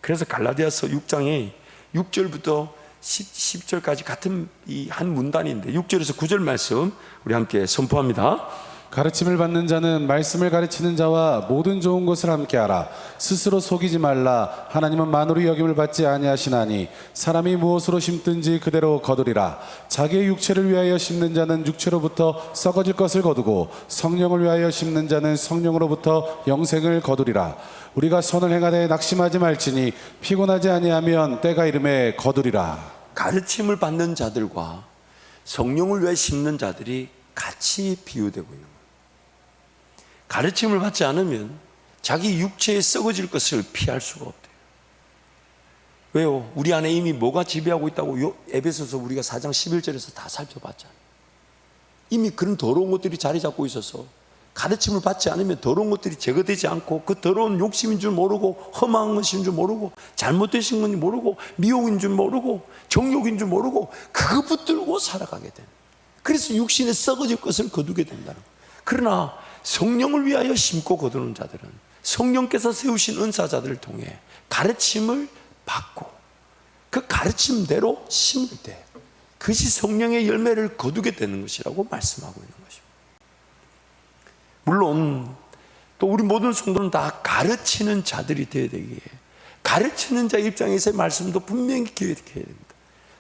그래서 갈라디아서 6장에 6절부터 10절까지 같은 이 한 문단인데 6절에서 9절 말씀 우리 함께 선포합니다. 가르침을 받는 자는 말씀을 가르치는 자와 모든 좋은 것을 함께하라. 스스로 속이지 말라. 하나님은 만으로 여김을 받지 아니하시나니 사람이 무엇으로 심든지 그대로 거두리라. 자기의 육체를 위하여 심는 자는 육체로부터 썩어질 것을 거두고 성령을 위하여 심는 자는 성령으로부터 영생을 거두리라. 우리가 선을 행하되 낙심하지 말지니 피곤하지 아니하면 때가 이름에 거두리라. 가르침을 받는 자들과 성령을 위해 심는 자들이 같이 비유되고 있는 거예요. 가르침을 받지 않으면 자기 육체에 썩어질 것을 피할 수가 없대요. 왜요? 우리 안에 이미 뭐가 지배하고 있다고 에베소서 우리가 4장 11절에서 다 살펴봤잖아요. 이미 그런 더러운 것들이 자리 잡고 있어서 가르침을 받지 않으면 더러운 것들이 제거되지 않고, 그 더러운 욕심인 줄 모르고 험한 것인 줄 모르고 잘못되신 건지 모르고 미혹인 줄 모르고 정욕인 줄 모르고 그거 붙들고 살아가게 되는, 그래서 육신에 썩어질 것을 거두게 된다는 거예요. 그러나 성령을 위하여 심고 거두는 자들은 성령께서 세우신 은사자들을 통해 가르침을 받고 그 가르침대로 심을 때 그것이 성령의 열매를 거두게 되는 것이라고 말씀하고 있는 것입니다. 물론 또 우리 모든 성도는 다 가르치는 자들이 되어야 되기에 가르치는 자 입장에서의 말씀도 분명히 기억해야 됩니다.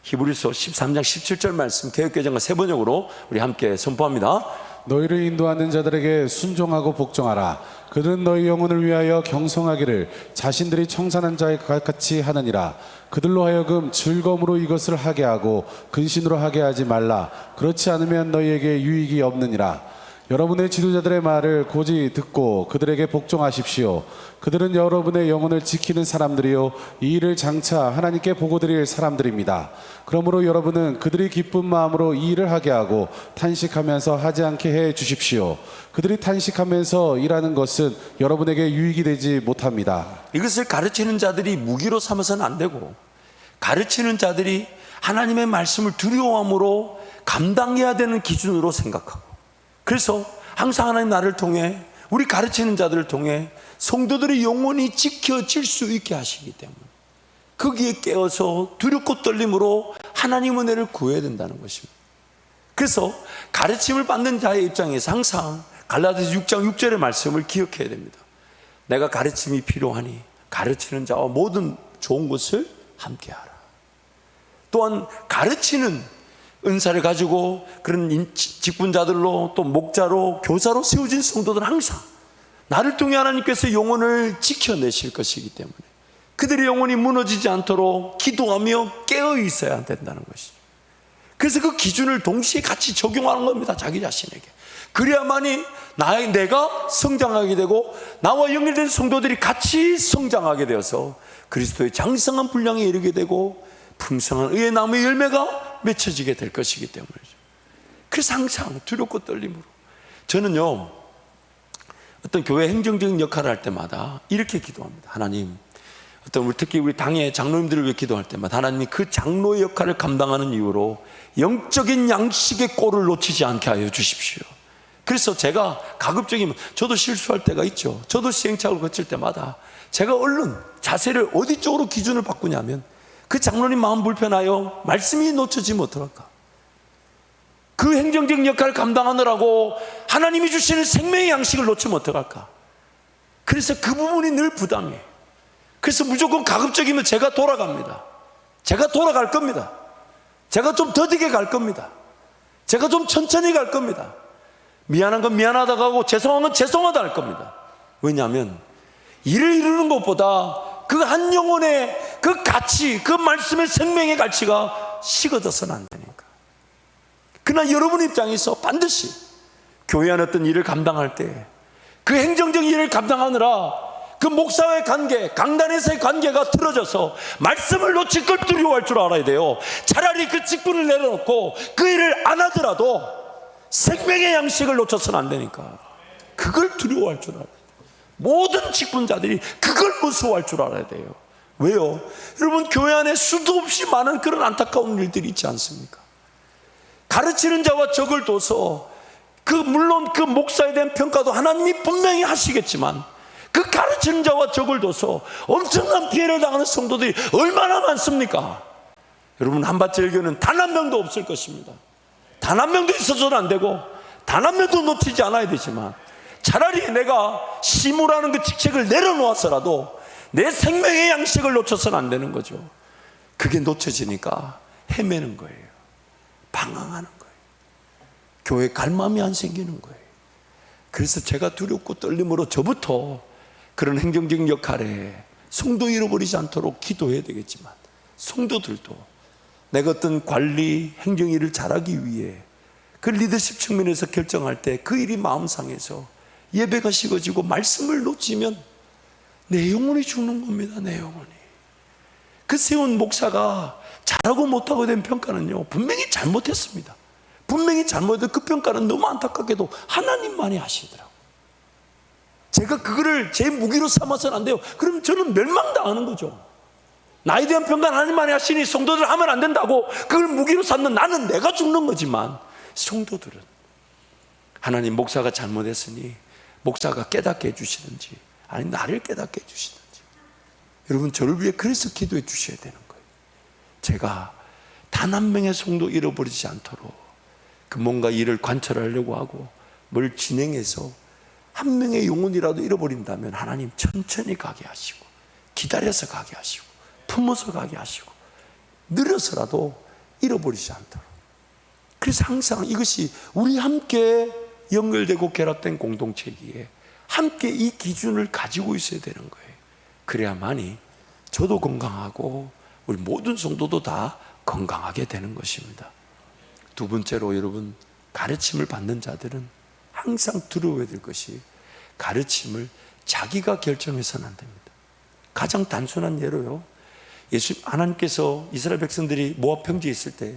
히브리서 13장 17절 말씀 개역개정과 세 번역으로 우리 함께 선포합니다. 너희를 인도하는 자들에게 순종하고 복종하라. 그들은 너희 영혼을 위하여 경성하기를 자신들이 청산한 자의 같이 하느니라. 그들로 하여금 즐거움으로 이것을 하게 하고 근신으로 하게 하지 말라. 그렇지 않으면 너희에게 유익이 없느니라. 여러분의 지도자들의 말을 고지 듣고 그들에게 복종하십시오. 그들은 여러분의 영혼을 지키는 사람들이요 이 일을 장차 하나님께 보고드릴 사람들입니다. 그러므로 여러분은 그들이 기쁜 마음으로 이 일을 하게 하고 탄식하면서 하지 않게 해 주십시오. 그들이 탄식하면서 일하는 것은 여러분에게 유익이 되지 못합니다. 이것을 가르치는 자들이 무기로 삼아서는 안 되고, 가르치는 자들이 하나님의 말씀을 두려워함으로 감당해야 되는 기준으로 생각하고, 그래서 항상 하나님 나를 통해, 우리 가르치는 자들을 통해 성도들의 영혼이 지켜질 수 있게 하시기 때문에 거기에 깨어서 두렵고 떨림으로 하나님 은혜를 구해야 된다는 것입니다. 그래서 가르침을 받는 자의 입장에서 항상 갈라디아서 6장 6절의 말씀을 기억해야 됩니다. 내가 가르침이 필요하니 가르치는 자와 모든 좋은 것을 함께하라. 또한 가르치는 은사를 가지고 그런 직분자들로 또 목자로 교사로 세워진 성도들은 항상 나를 통해 하나님께서 영혼을 지켜내실 것이기 때문에 그들의 영혼이 무너지지 않도록 기도하며 깨어 있어야 된다는 것이죠. 그래서 그 기준을 동시에 같이 적용하는 겁니다. 자기 자신에게. 그래야만이 내가 성장하게 되고 나와 연결된 성도들이 같이 성장하게 되어서 그리스도의 장성한 분량에 이르게 되고 풍성한 의의 나무의 열매가 맺혀지게 될 것이기 때문이죠. 그래서 항상 두렵고 떨림으로, 저는요 어떤 교회 행정적인 역할을 할 때마다 이렇게 기도합니다. 하나님, 특히 우리 당의 장로님들을 위해 기도할 때마다 하나님이 그 장로의 역할을 감당하는 이유로 영적인 양식의 꼴을 놓치지 않게 하여 주십시오. 그래서 제가 가급적이면, 저도 실수할 때가 있죠. 저도 시행착오를 거칠 때마다 제가 얼른 자세를 어디 쪽으로 기준을 바꾸냐면, 그 장로님 마음 불편하여 말씀이 놓쳐지면 어떡할까? 그 행정적인 역할을 감당하느라고 하나님이 주시는 생명의 양식을 놓치면 어떡할까? 그래서 그 부분이 늘 부담이에요. 그래서 무조건 가급적이면 제가 돌아갑니다. 제가 돌아갈 겁니다. 제가 좀 더디게 갈 겁니다. 제가 좀 천천히 갈 겁니다. 미안한 건 미안하다고 하고 죄송한 건 죄송하다 할 겁니다. 왜냐하면 일을 이루는 것보다 그 한 영혼의 그 가치, 그 말씀의 생명의 가치가 식어져서는 안 되니까. 그러나 여러분 입장에서 반드시 교회 안에 어떤 일을 감당할 때 그 행정적 일을 감당하느라 그 그 목사와의 관계, 강단에서의 관계가 틀어져서 말씀을 놓칠 걸 두려워할 줄 알아야 돼요. 차라리 그 직분을 내려놓고 그 일을 안 하더라도 생명의 양식을 놓쳐서는 안 되니까 그걸 두려워할 줄 알아야 돼요. 모든 직분자들이 그걸 무서워할 줄 알아야 돼요. 왜요? 여러분, 교회 안에 수도 없이 많은 그런 안타까운 일들이 있지 않습니까? 가르치는 자와 적을 둬서 물론 그 목사에 대한 평가도 하나님이 분명히 하시겠지만 그 가르치는 자와 적을 둬서 엄청난 피해를 당하는 성도들이 얼마나 많습니까? 여러분, 한밭제일교회는 단 한 명도 없을 것입니다. 단 한 명도 있어서는 안 되고 단 한 명도 놓치지 않아야 되지만 차라리 내가 시무라는 그 직책을 내려놓아서라도 내 생명의 양식을 놓쳐서는 안 되는 거죠. 그게 놓쳐지니까 헤매는 거예요. 방황하는 거예요. 교회에 갈 마음이 안 생기는 거예요. 그래서 제가 두렵고 떨림으로 저부터 그런 행정적인 역할에 성도 잃어버리지 않도록 기도해야 되겠지만 성도들도 내가 어떤 관리, 행정 일을 잘하기 위해 그 리더십 측면에서 결정할 때 그 일이 마음 상해서 예배가 식어지고 말씀을 놓치면 내 영혼이 죽는 겁니다. 내 영혼이. 그 세운 목사가 잘하고 못하고 된 평가는요, 분명히 잘못했습니다. 분명히 잘못해도 그 평가는 너무 안타깝게도 하나님만이 하시더라고요. 제가 그거를 제 무기로 삼아서는 안 돼요. 그럼 저는 멸망당하는 거죠. 나에 대한 평가는 하나님만이 하시니 성도들 하면 안 된다고 그걸 무기로 삼는 나는 내가 죽는 거지만, 성도들은 하나님, 목사가 잘못했으니 목사가 깨닫게 해주시든지 아니 나를 깨닫게 해주시든지, 여러분 저를 위해 그래서 기도해 주셔야 되는 거예요. 제가 단 한 명의 성도 잃어버리지 않도록 그 뭔가 일을 관철하려고 하고 뭘 진행해서 한 명의 영혼이라도 잃어버린다면 하나님 천천히 가게 하시고 기다려서 가게 하시고 품어서 가게 하시고 느려서라도 잃어버리지 않도록. 그래서 항상 이것이 우리 함께 연결되고 결합된 공동체이기에 함께 이 기준을 가지고 있어야 되는 거예요. 그래야만이 저도 건강하고 우리 모든 성도도 다 건강하게 되는 것입니다. 두 번째로, 여러분, 가르침을 받는 자들은 항상 두려워야 될 것이 가르침을 자기가 결정해서는 안 됩니다. 가장 단순한 예로요, 하나님께서 이스라엘 백성들이 모압 평지에 있을 때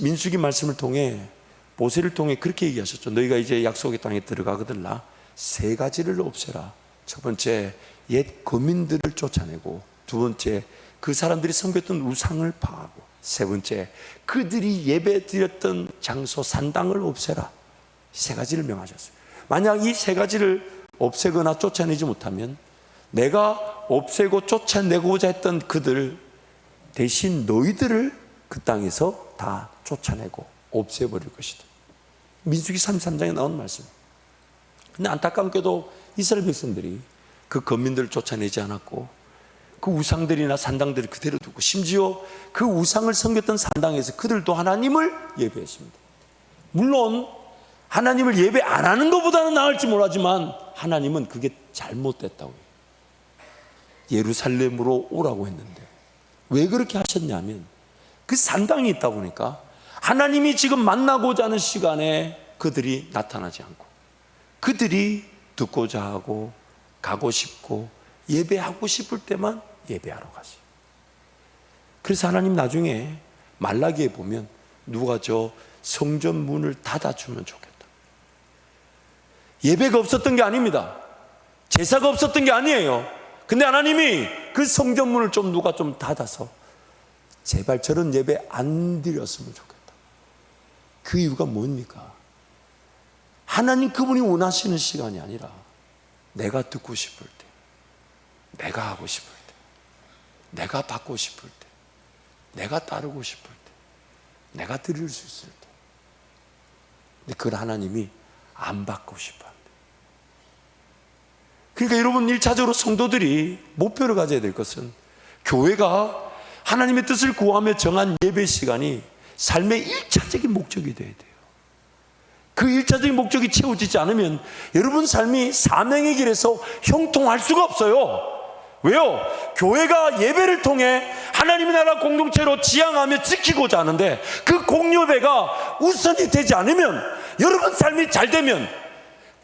민수기 말씀을 통해 모세를 통해 그렇게 얘기하셨죠. 너희가 이제 약속의 땅에 들어가거들라 세 가지를 없애라. 첫 번째, 옛 거민들을 쫓아내고, 두 번째, 그 사람들이 섬겼던 우상을 파하고, 세 번째, 그들이 예배 드렸던 장소 산당을 없애라. 세 가지를 명하셨어요. 만약 이 세 가지를 없애거나 쫓아내지 못하면 내가 없애고 쫓아내고자 했던 그들 대신 너희들을 그 땅에서 다 쫓아내고 없애버릴 것이다. 민수기 33장에 나온 말씀. 근데 안타깝게도 이스라엘 백성들이 그 거민들을 쫓아내지 않았고 그 우상들이나 산당들을 그대로 두고, 심지어 그 우상을 섬겼던 산당에서 그들도 하나님을 예배했습니다. 물론 하나님을 예배 안 하는 것보다는 나을지 몰라지만 하나님은 그게 잘못됐다고 해요. 예루살렘으로 오라고 했는데 왜 그렇게 하셨냐면 그 산당이 있다 보니까 하나님이 지금 만나고자 하는 시간에 그들이 나타나지 않고, 그들이 듣고자 하고 가고 싶고 예배하고 싶을 때만 예배하러 가세요. 그래서 하나님 나중에 말라기에 보면 누가 저 성전 문을 닫아주면 좋겠다. 예배가 없었던 게 아닙니다. 제사가 없었던 게 아니에요. 근데 하나님이 그 성전 문을 좀 누가 좀 닫아서 제발 저런 예배 안 드렸으면 좋겠다. 그 이유가 뭡니까? 하나님 그분이 원하시는 시간이 아니라 내가 듣고 싶을 때, 내가 하고 싶을 때, 내가 받고 싶을 때, 내가 따르고 싶을 때, 내가 드릴 수 있을 때. 근데 그걸 하나님이 안 받고 싶어 한대. 그러니까 여러분, 1차적으로 성도들이 목표를 가져야 될 것은 교회가 하나님의 뜻을 구하며 정한 예배 시간이 삶의 1차적인 목적이 돼야 돼요. 그 1차적인 목적이 채워지지 않으면 여러분 삶이 사명의 길에서 형통할 수가 없어요. 왜요? 교회가 예배를 통해 하나님의 나라 공동체로 지향하며 지키고자 하는데 그 공예배가 우선이 되지 않으면, 여러분 삶이 잘 되면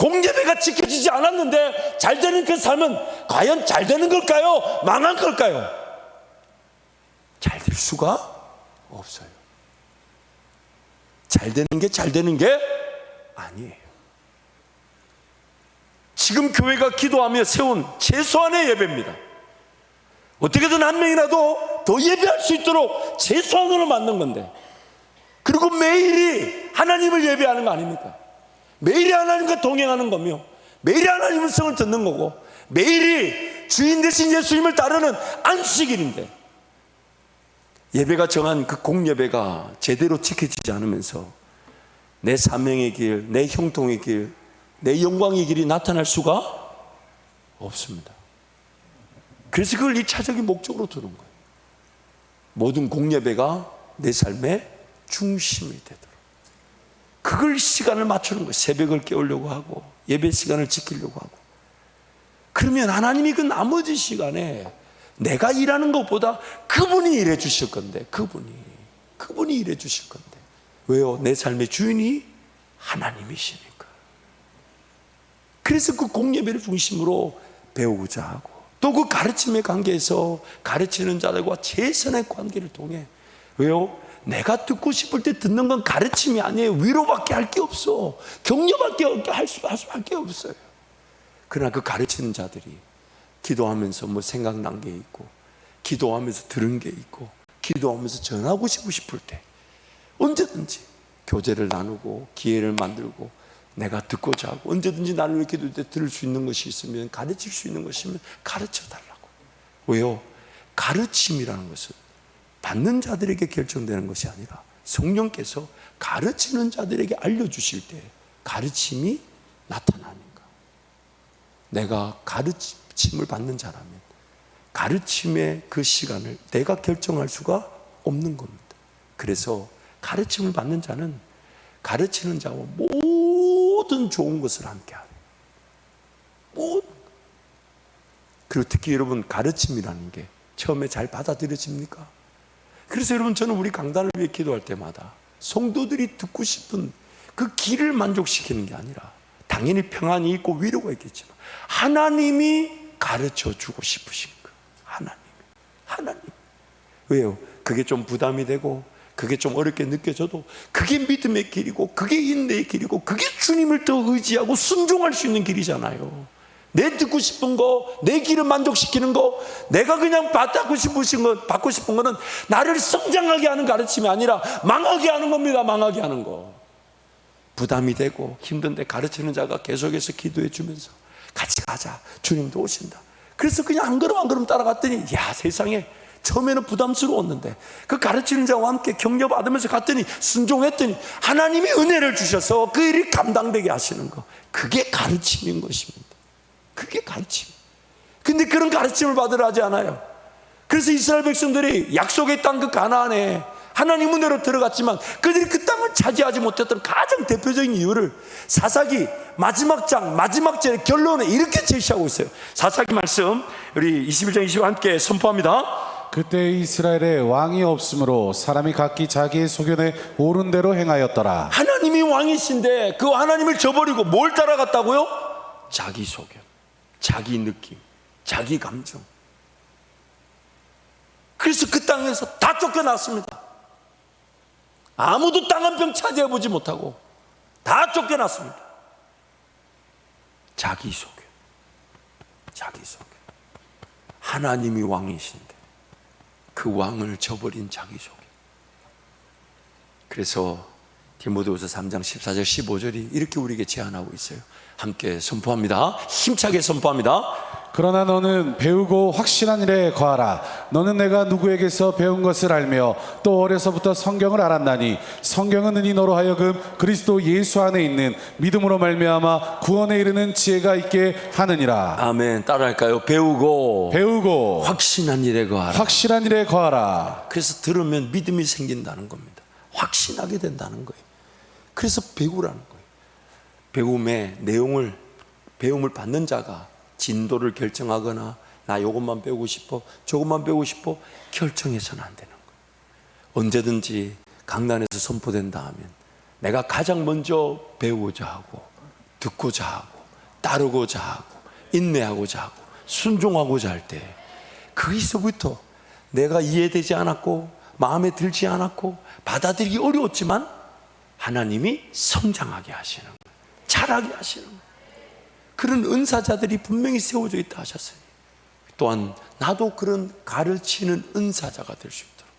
공예배가 지켜지지 않았는데 잘 되는 그 삶은 과연 잘 되는 걸까요? 망한 걸까요? 잘 될 수가 없어요. 잘 되는 게 아니에요. 지금 교회가 기도하며 세운 최소한의 예배입니다. 어떻게든 한 명이라도 더 예배할 수 있도록 최소한으로 만든 건데, 그리고 매일이 하나님을 예배하는 거 아닙니까? 매일이 하나님과 동행하는 거며, 매일이 하나님의 성을 듣는 거고, 매일이 주인 되신 예수님을 따르는 안식일인데, 예배가 정한 그 공예배가 제대로 지켜지지 않으면서 내 사명의 길, 내 형통의 길, 내 영광의 길이 나타날 수가 없습니다. 그래서 그걸 1차적인 목적으로 두는 거예요. 모든 공예배가 내 삶의 중심이 되도록 그걸 시간을 맞추는 거예요. 새벽을 깨우려고 하고 예배 시간을 지키려고 하고. 그러면 하나님이 그 나머지 시간에 내가 일하는 것보다 그분이 일해 주실 건데, 그분이 일해 주실 건데. 왜요? 내 삶의 주인이 하나님이시니까. 그래서 그 공예배를 중심으로 배우고자 하고, 또 그 가르침의 관계에서 가르치는 자들과 최선의 관계를 통해, 왜요? 내가 듣고 싶을 때 듣는 건 가르침이 아니에요. 위로밖에 할 게 없어. 격려밖에 할 수밖에 없어요. 그러나 그 가르치는 자들이 기도하면서 뭐 생각난 게 있고, 기도하면서 들은 게 있고, 기도하면서 전하고 싶을 때 언제든지 교제를 나누고 기회를 만들고, 내가 듣고자 하고, 언제든지 나를 위해 기도할 때 들을 수 있는 것이 있으면, 가르칠 수 있는 것이면 가르쳐 달라고. 왜요? 가르침이라는 것은 받는 자들에게 결정되는 것이 아니라 성령께서 가르치는 자들에게 알려주실 때 가르침이 나타나니까. 내가 가르침을 받는 자라면 가르침의 그 시간을 내가 결정할 수가 없는 겁니다. 그래서 가르침을 받는 자는 가르치는 자와 모든 좋은 것을 함께하는, 그리고 특히 여러분, 가르침이라는 게 처음에 잘 받아들여집니까? 그래서 여러분, 저는 우리 강단을 위해 기도할 때마다 성도들이 듣고 싶은 그 길을 만족시키는 게 아니라, 당연히 평안이 있고 위로가 있겠지만 하나님이 가르쳐 주고 싶으신 거. 하나님. 왜요? 그게 좀 부담이 되고, 그게 좀 어렵게 느껴져도 그게 믿음의 길이고, 그게 인내의 길이고, 그게 주님을 더 의지하고 순종할 수 있는 길이잖아요. 내 듣고 싶은 거, 내 길을 만족시키는 거, 내가 그냥 받고 싶은 거는 나를 성장하게 하는 가르침이 아니라 망하게 하는 겁니다. 망하게 하는 거. 부담이 되고 힘든데 가르치는 자가 계속해서 기도해 주면서 같이 가자, 주님도 오신다. 그래서 그냥 한 걸음 따라갔더니, 야, 세상에 처음에는 부담스러웠는데 그 가르치는 자와 함께 격려받으면서 갔더니, 순종했더니 하나님이 은혜를 주셔서 그 일이 감당되게 하시는 거. 그게 가르침인 것입니다. 그게 가르침. 근데 그런 가르침을 받으려 하지 않아요. 그래서 이스라엘 백성들이 약속의 땅 그 가나안에 하나님 은혜로 들어갔지만 그들이 그 땅을 차지하지 못했던 가장 대표적인 이유를 사사기 마지막 장 마지막 절의 결론에 이렇게 제시하고 있어요. 사사기 말씀 우리 21장 20절 함께 선포합니다. 그때 이스라엘에 왕이 없으므로 사람이 각기 자기의 소견에 옳은 대로 행하였더라. 하나님이 왕이신데 그 하나님을 저버리고 뭘 따라갔다고요? 자기 소견, 자기 느낌, 자기 감정. 그래서 그 땅에서 다 쫓겨났습니다. 아무도 땅 한 평 차지해보지 못하고 다 쫓겨났습니다. 자기 소견. 하나님이 왕이신데 그 왕을 저버린 자기 소견. 그래서 디모데후서 3장 14절 15절이 이렇게 우리에게 제안하고 있어요. 함께 선포합니다. 힘차게 선포합니다. 그러나 너는 배우고 확신한 일에 거하라. 너는 내가 누구에게서 배운 것을 알며 또 어려서부터 성경을 알았나니 성경은 은히 너로 하여금 그리스도 예수 안에 있는 믿음으로 말미암아 구원에 이르는 지혜가 있게 하느니라. 아멘. 따라할까요? 배우고 확신한 일에 거하라. 확실한 일에 거하라. 그래서 들으면 믿음이 생긴다는 겁니다. 확신하게 된다는 거예요. 그래서 배우라는 거예요. 배움을 받는 자가 진도를 결정하거나 나 요것만 배우고 싶어, 저것만 배우고 싶어 결정해서는 안 되는 거예요. 언제든지 강단에서 선포된다 하면 내가 가장 먼저 배우고자 하고 듣고자 하고 따르고자 하고 인내하고자 하고 순종하고자 할 때 거기서부터 내가 이해되지 않았고 마음에 들지 않았고 받아들이기 어려웠지만 하나님이 성장하게 하시는 거예요. 자라게 하시는 거예요. 그런 은사자들이 분명히 세워져 있다 하셨어요. 또한 나도 그런 가르치는 은사자가 될 수 있도록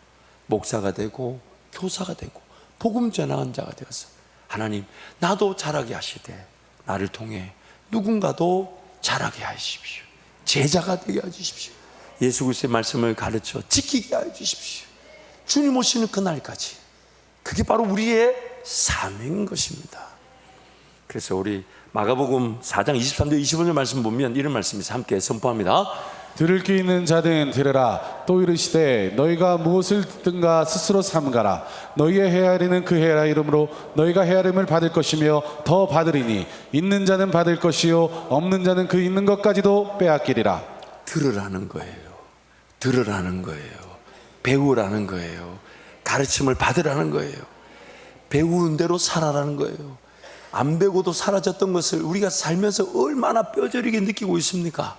목사가 되고 교사가 되고 복음 전하는 자가 되어서 하나님 나도 자라게 하시되 나를 통해 누군가도 자라게 하십시오. 제자가 되게 해주십시오. 예수 그리스도의 말씀을 가르쳐 지키게 해주십시오. 주님 오시는 그날까지 그게 바로 우리의 사명인 것입니다. 그래서 우리 마가복음 4장 23절 25절 말씀 보면 이런 말씀이 있어요. 함께 선포합니다. 들을 귀 있는 자든 들으라. 또 이르시되 너희가 무엇을 듣든가 스스로 삼가라. 너희의 헤아리는 그 헤아라 이름으로 너희가 헤아림을 받을 것이며 더 받으리니 있는 자는 받을 것이요 없는 자는 그 있는 것까지도 빼앗기리라. 들으라는 거예요. 들으라는 거예요. 배우라는 거예요. 가르침을 받으라는 거예요. 배우는 대로 살아라는 거예요. 안 배우고도 사라졌던 것을 우리가 살면서 얼마나 뼈저리게 느끼고 있습니까?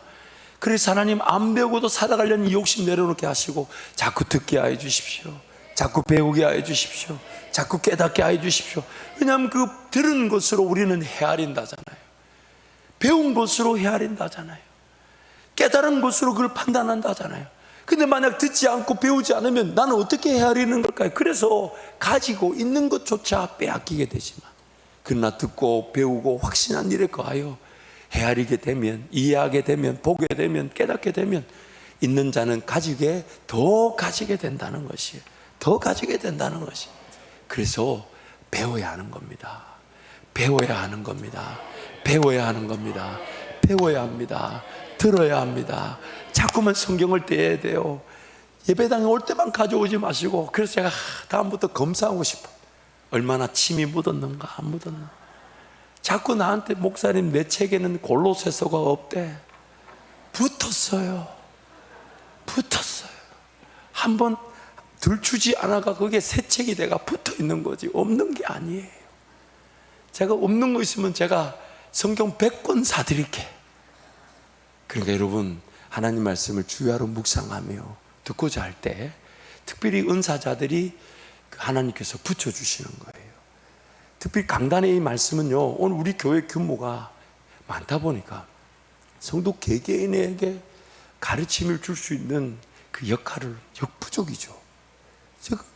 그래서 하나님 안 배우고도 살아가려는 욕심 내려놓게 하시고 자꾸 듣게 하여 주십시오. 자꾸 배우게 하여 주십시오. 자꾸 깨닫게 하여 주십시오. 왜냐하면 그 들은 것으로 우리는 헤아린다잖아요. 배운 것으로 헤아린다잖아요. 깨달은 것으로 그걸 판단한다잖아요. 근데 만약 듣지 않고 배우지 않으면 나는 어떻게 헤아리는 걸까요? 그래서 가지고 있는 것조차 빼앗기게 되지만 그러나 듣고 배우고 확신한 일에 거하여 헤아리게 되면 이해하게 되면 보게 되면 깨닫게 되면 있는 자는 가지게 더 가지게 된다는 것이에요. 더 가지게 된다는 것이. 그래서 배워야 하는 겁니다. 배워야 하는 겁니다. 배워야 하는 겁니다. 배워야 합니다. 들어야 합니다. 자꾸만 성경을 떼야 돼요. 예배당에 올 때만 가져오지 마시고. 그래서 제가 다음부터 검사하고 싶어. 얼마나 침이 묻었는가 안 묻었나. 자꾸 나한테 목사님 내 책에는 골로새서가 없대. 붙었어요. 붙었어요. 한번 들추지 않아가 그게 새 책이 돼가 붙어 있는 거지 없는 게 아니에요. 제가 없는 거 있으면 제가 성경 100권 사드릴게. 그러니까 여러분 하나님 말씀을 주야로 묵상하며 듣고자 할 때 특별히 은사자들이 하나님께서 붙여주시는 거예요. 특별히 강단의 이 말씀은요, 오늘 우리 교회 규모가 많다 보니까 성도 개개인에게 가르침을 줄 수 있는 그 역할을 역부족이죠.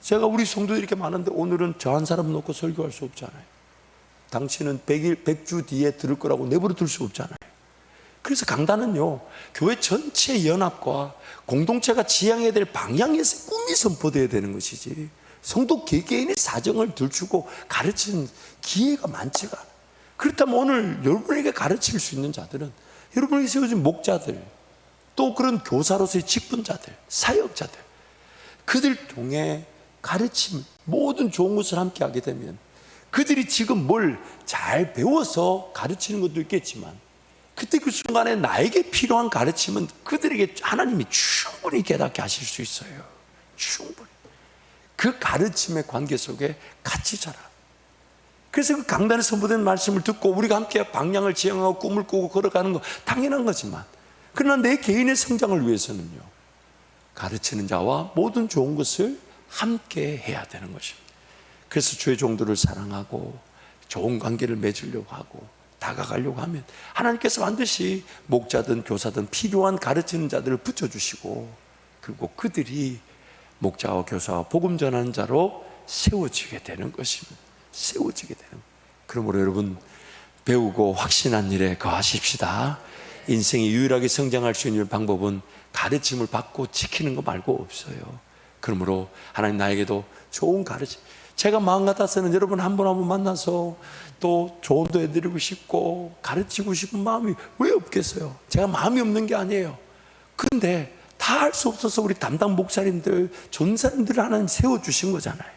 제가 우리 성도들이 이렇게 많은데 오늘은 저 한 사람 놓고 설교할 수 없잖아요. 당신은 100주 뒤에 들을 거라고 내버려 둘 수 없잖아요. 그래서 강단은요, 교회 전체 연합과 공동체가 지향해야 될 방향에서 꿈이 선포되어야 되는 것이지 성도 개개인의 사정을 들추고 가르치는 기회가 많지가 않아요. 그렇다면 오늘 여러분에게 가르칠 수 있는 자들은 여러분에게 세워진 목자들, 또 그런 교사로서의 직분자들, 사역자들, 그들 통해 가르침, 모든 좋은 것을 함께 하게 되면 그들이 지금 뭘 잘 배워서 가르치는 것도 있겠지만 그때 그 순간에 나에게 필요한 가르침은 그들에게 하나님이 충분히 깨닫게 하실 수 있어요. 충분히. 그 가르침의 관계 속에 같이 자라. 그래서 그 강단에 선포된 말씀을 듣고 우리가 함께 방향을 지향하고 꿈을 꾸고 걸어가는 거 당연한 거지만 그러나 내 개인의 성장을 위해서는요, 가르치는 자와 모든 좋은 것을 함께 해야 되는 것입니다. 그래서 주의 종들을 사랑하고 좋은 관계를 맺으려고 하고 다가가려고 하면 하나님께서 반드시 목자든 교사든 필요한 가르치는 자들을 붙여주시고 그리고 그들이 목자와 교사와 복음 전하는 자로 세워지게 되는 것입니다. 세워지게 되는 거예요. 그러므로 여러분 배우고 확신한 일에 거하십시다. 인생이 유일하게 성장할 수 있는 방법은 가르침을 받고 지키는 거 말고 없어요. 그러므로 하나님 나에게도 좋은 가르침, 제가 마음 같아서는 여러분 한 분 한 분 만나서 또 조언도 해드리고 싶고 가르치고 싶은 마음이 왜 없겠어요? 제가 마음이 없는 게 아니에요. 그런데 다 할 수 없어서 우리 담당 목사님들, 전사님들을 하나님 세워주신 거잖아요.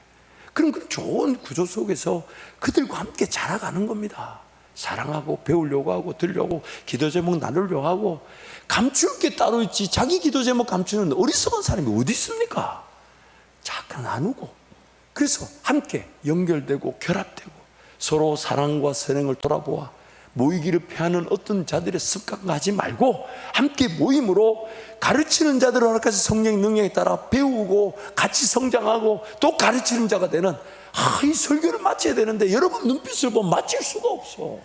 그럼 그 좋은 구조 속에서 그들과 함께 자라가는 겁니다. 사랑하고 배우려고 하고 들려고 기도 제목 나누려고 하고 감출 게 따로 있지 자기 기도 제목 감추는 어리석은 사람이 어디 있습니까? 잠깐 나누고 그래서 함께 연결되고 결합되고 서로 사랑과 선행을 돌아보아 모이기를 피하는 어떤 자들의 습관과 하지 말고 함께 모임으로 가르치는 자들을 허락하신 성령의 능력에 따라 배우고 같이 성장하고 또 가르치는 자가 되는 이 설교를 마쳐야 되는데 여러분 눈빛을 보면 마칠 수가 없어.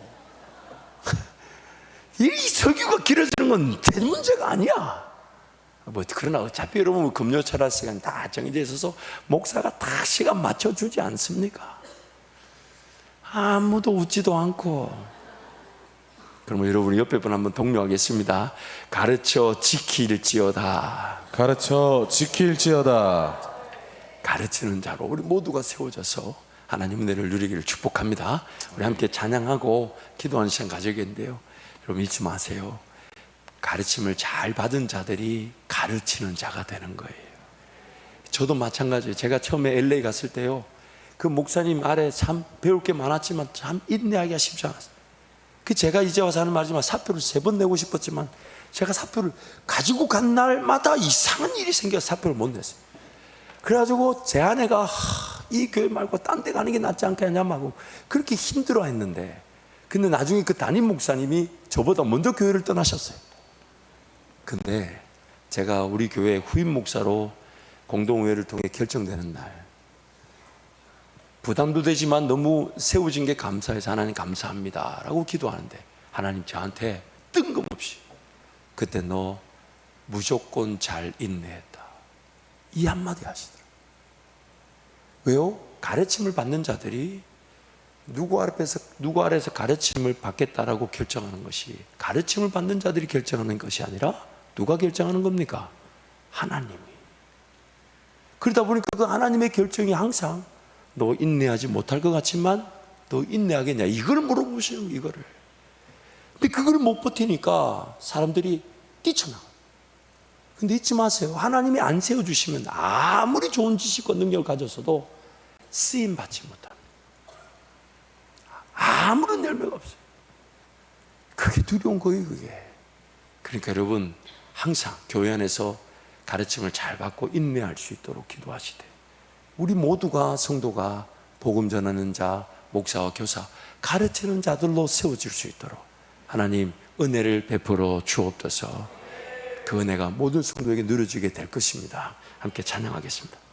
이 설교가 길어지는 건 제 문제가 아니야. 그러나 어차피 여러분 금요 철학 시간 다 정해져 있어서 목사가 다 시간 맞춰주지 않습니까? 아무도 웃지도 않고. 그러면 여러분 옆에 분 한번 독려하겠습니다. 가르쳐 지킬지어다. 가르쳐 지킬지어다. 가르치는 자로 우리 모두가 세워져서 하나님 은혜를 누리기를 축복합니다. 우리 함께 찬양하고 기도하는 시간 가져야겠는데요. 여러분 잊지 마세요. 가르침을 잘 받은 자들이 가르치는 자가 되는 거예요. 저도 마찬가지예요. 제가 처음에 LA 갔을 때요, 그 목사님 아래 참 배울 게 많았지만 참 인내하기가 쉽지 않았어요. 제가 이제 와서 하는 말이지만 사표를 3번 내고 싶었지만 제가 사표를 가지고 간 날마다 이상한 일이 생겨서 사표를 못 냈어요. 그래가지고 제 아내가 이 교회 말고 딴 데 가는 게 낫지 않겠냐고 그렇게 힘들어 했는데, 근데 나중에 그 담임 목사님이 저보다 먼저 교회를 떠나셨어요. 근데 제가 우리 교회 후임 목사로 공동의회를 통해 결정되는 날, 부담도 되지만 너무 세워진 게 감사해서 하나님 감사합니다 라고 기도하는데 하나님 저한테 뜬금없이 그때 너 무조건 잘 인내했다 이 한마디 하시더라고요. 왜요? 가르침을 받는 자들이 누구 아래서 가르침을 받겠다라고 결정하는 것이, 가르침을 받는 자들이 결정하는 것이 아니라 누가 결정하는 겁니까? 하나님이. 그러다 보니까 그 하나님의 결정이 항상 너 인내하지 못할 것 같지만 너 인내하겠냐 이걸 물어보시는 거예요. 이거를. 근데 그걸 못 버티니까 사람들이 뛰쳐나가요. 근데 잊지 마세요. 하나님이 안 세워주시면 아무리 좋은 지식과 능력을 가졌어도 쓰임받지 못합니다. 아무런 열매가 없어요. 그게 두려운 거예요. 그게. 그러니까 여러분 항상 교회 안에서 가르침을 잘 받고 인내할 수 있도록 기도하시되, 우리 모두가 성도가 복음 전하는 자, 목사와 교사, 가르치는 자들로 세워질 수 있도록 하나님 은혜를 베풀어 주옵소서. 그 은혜가 모든 성도에게 누려지게 될 것입니다. 함께 찬양하겠습니다.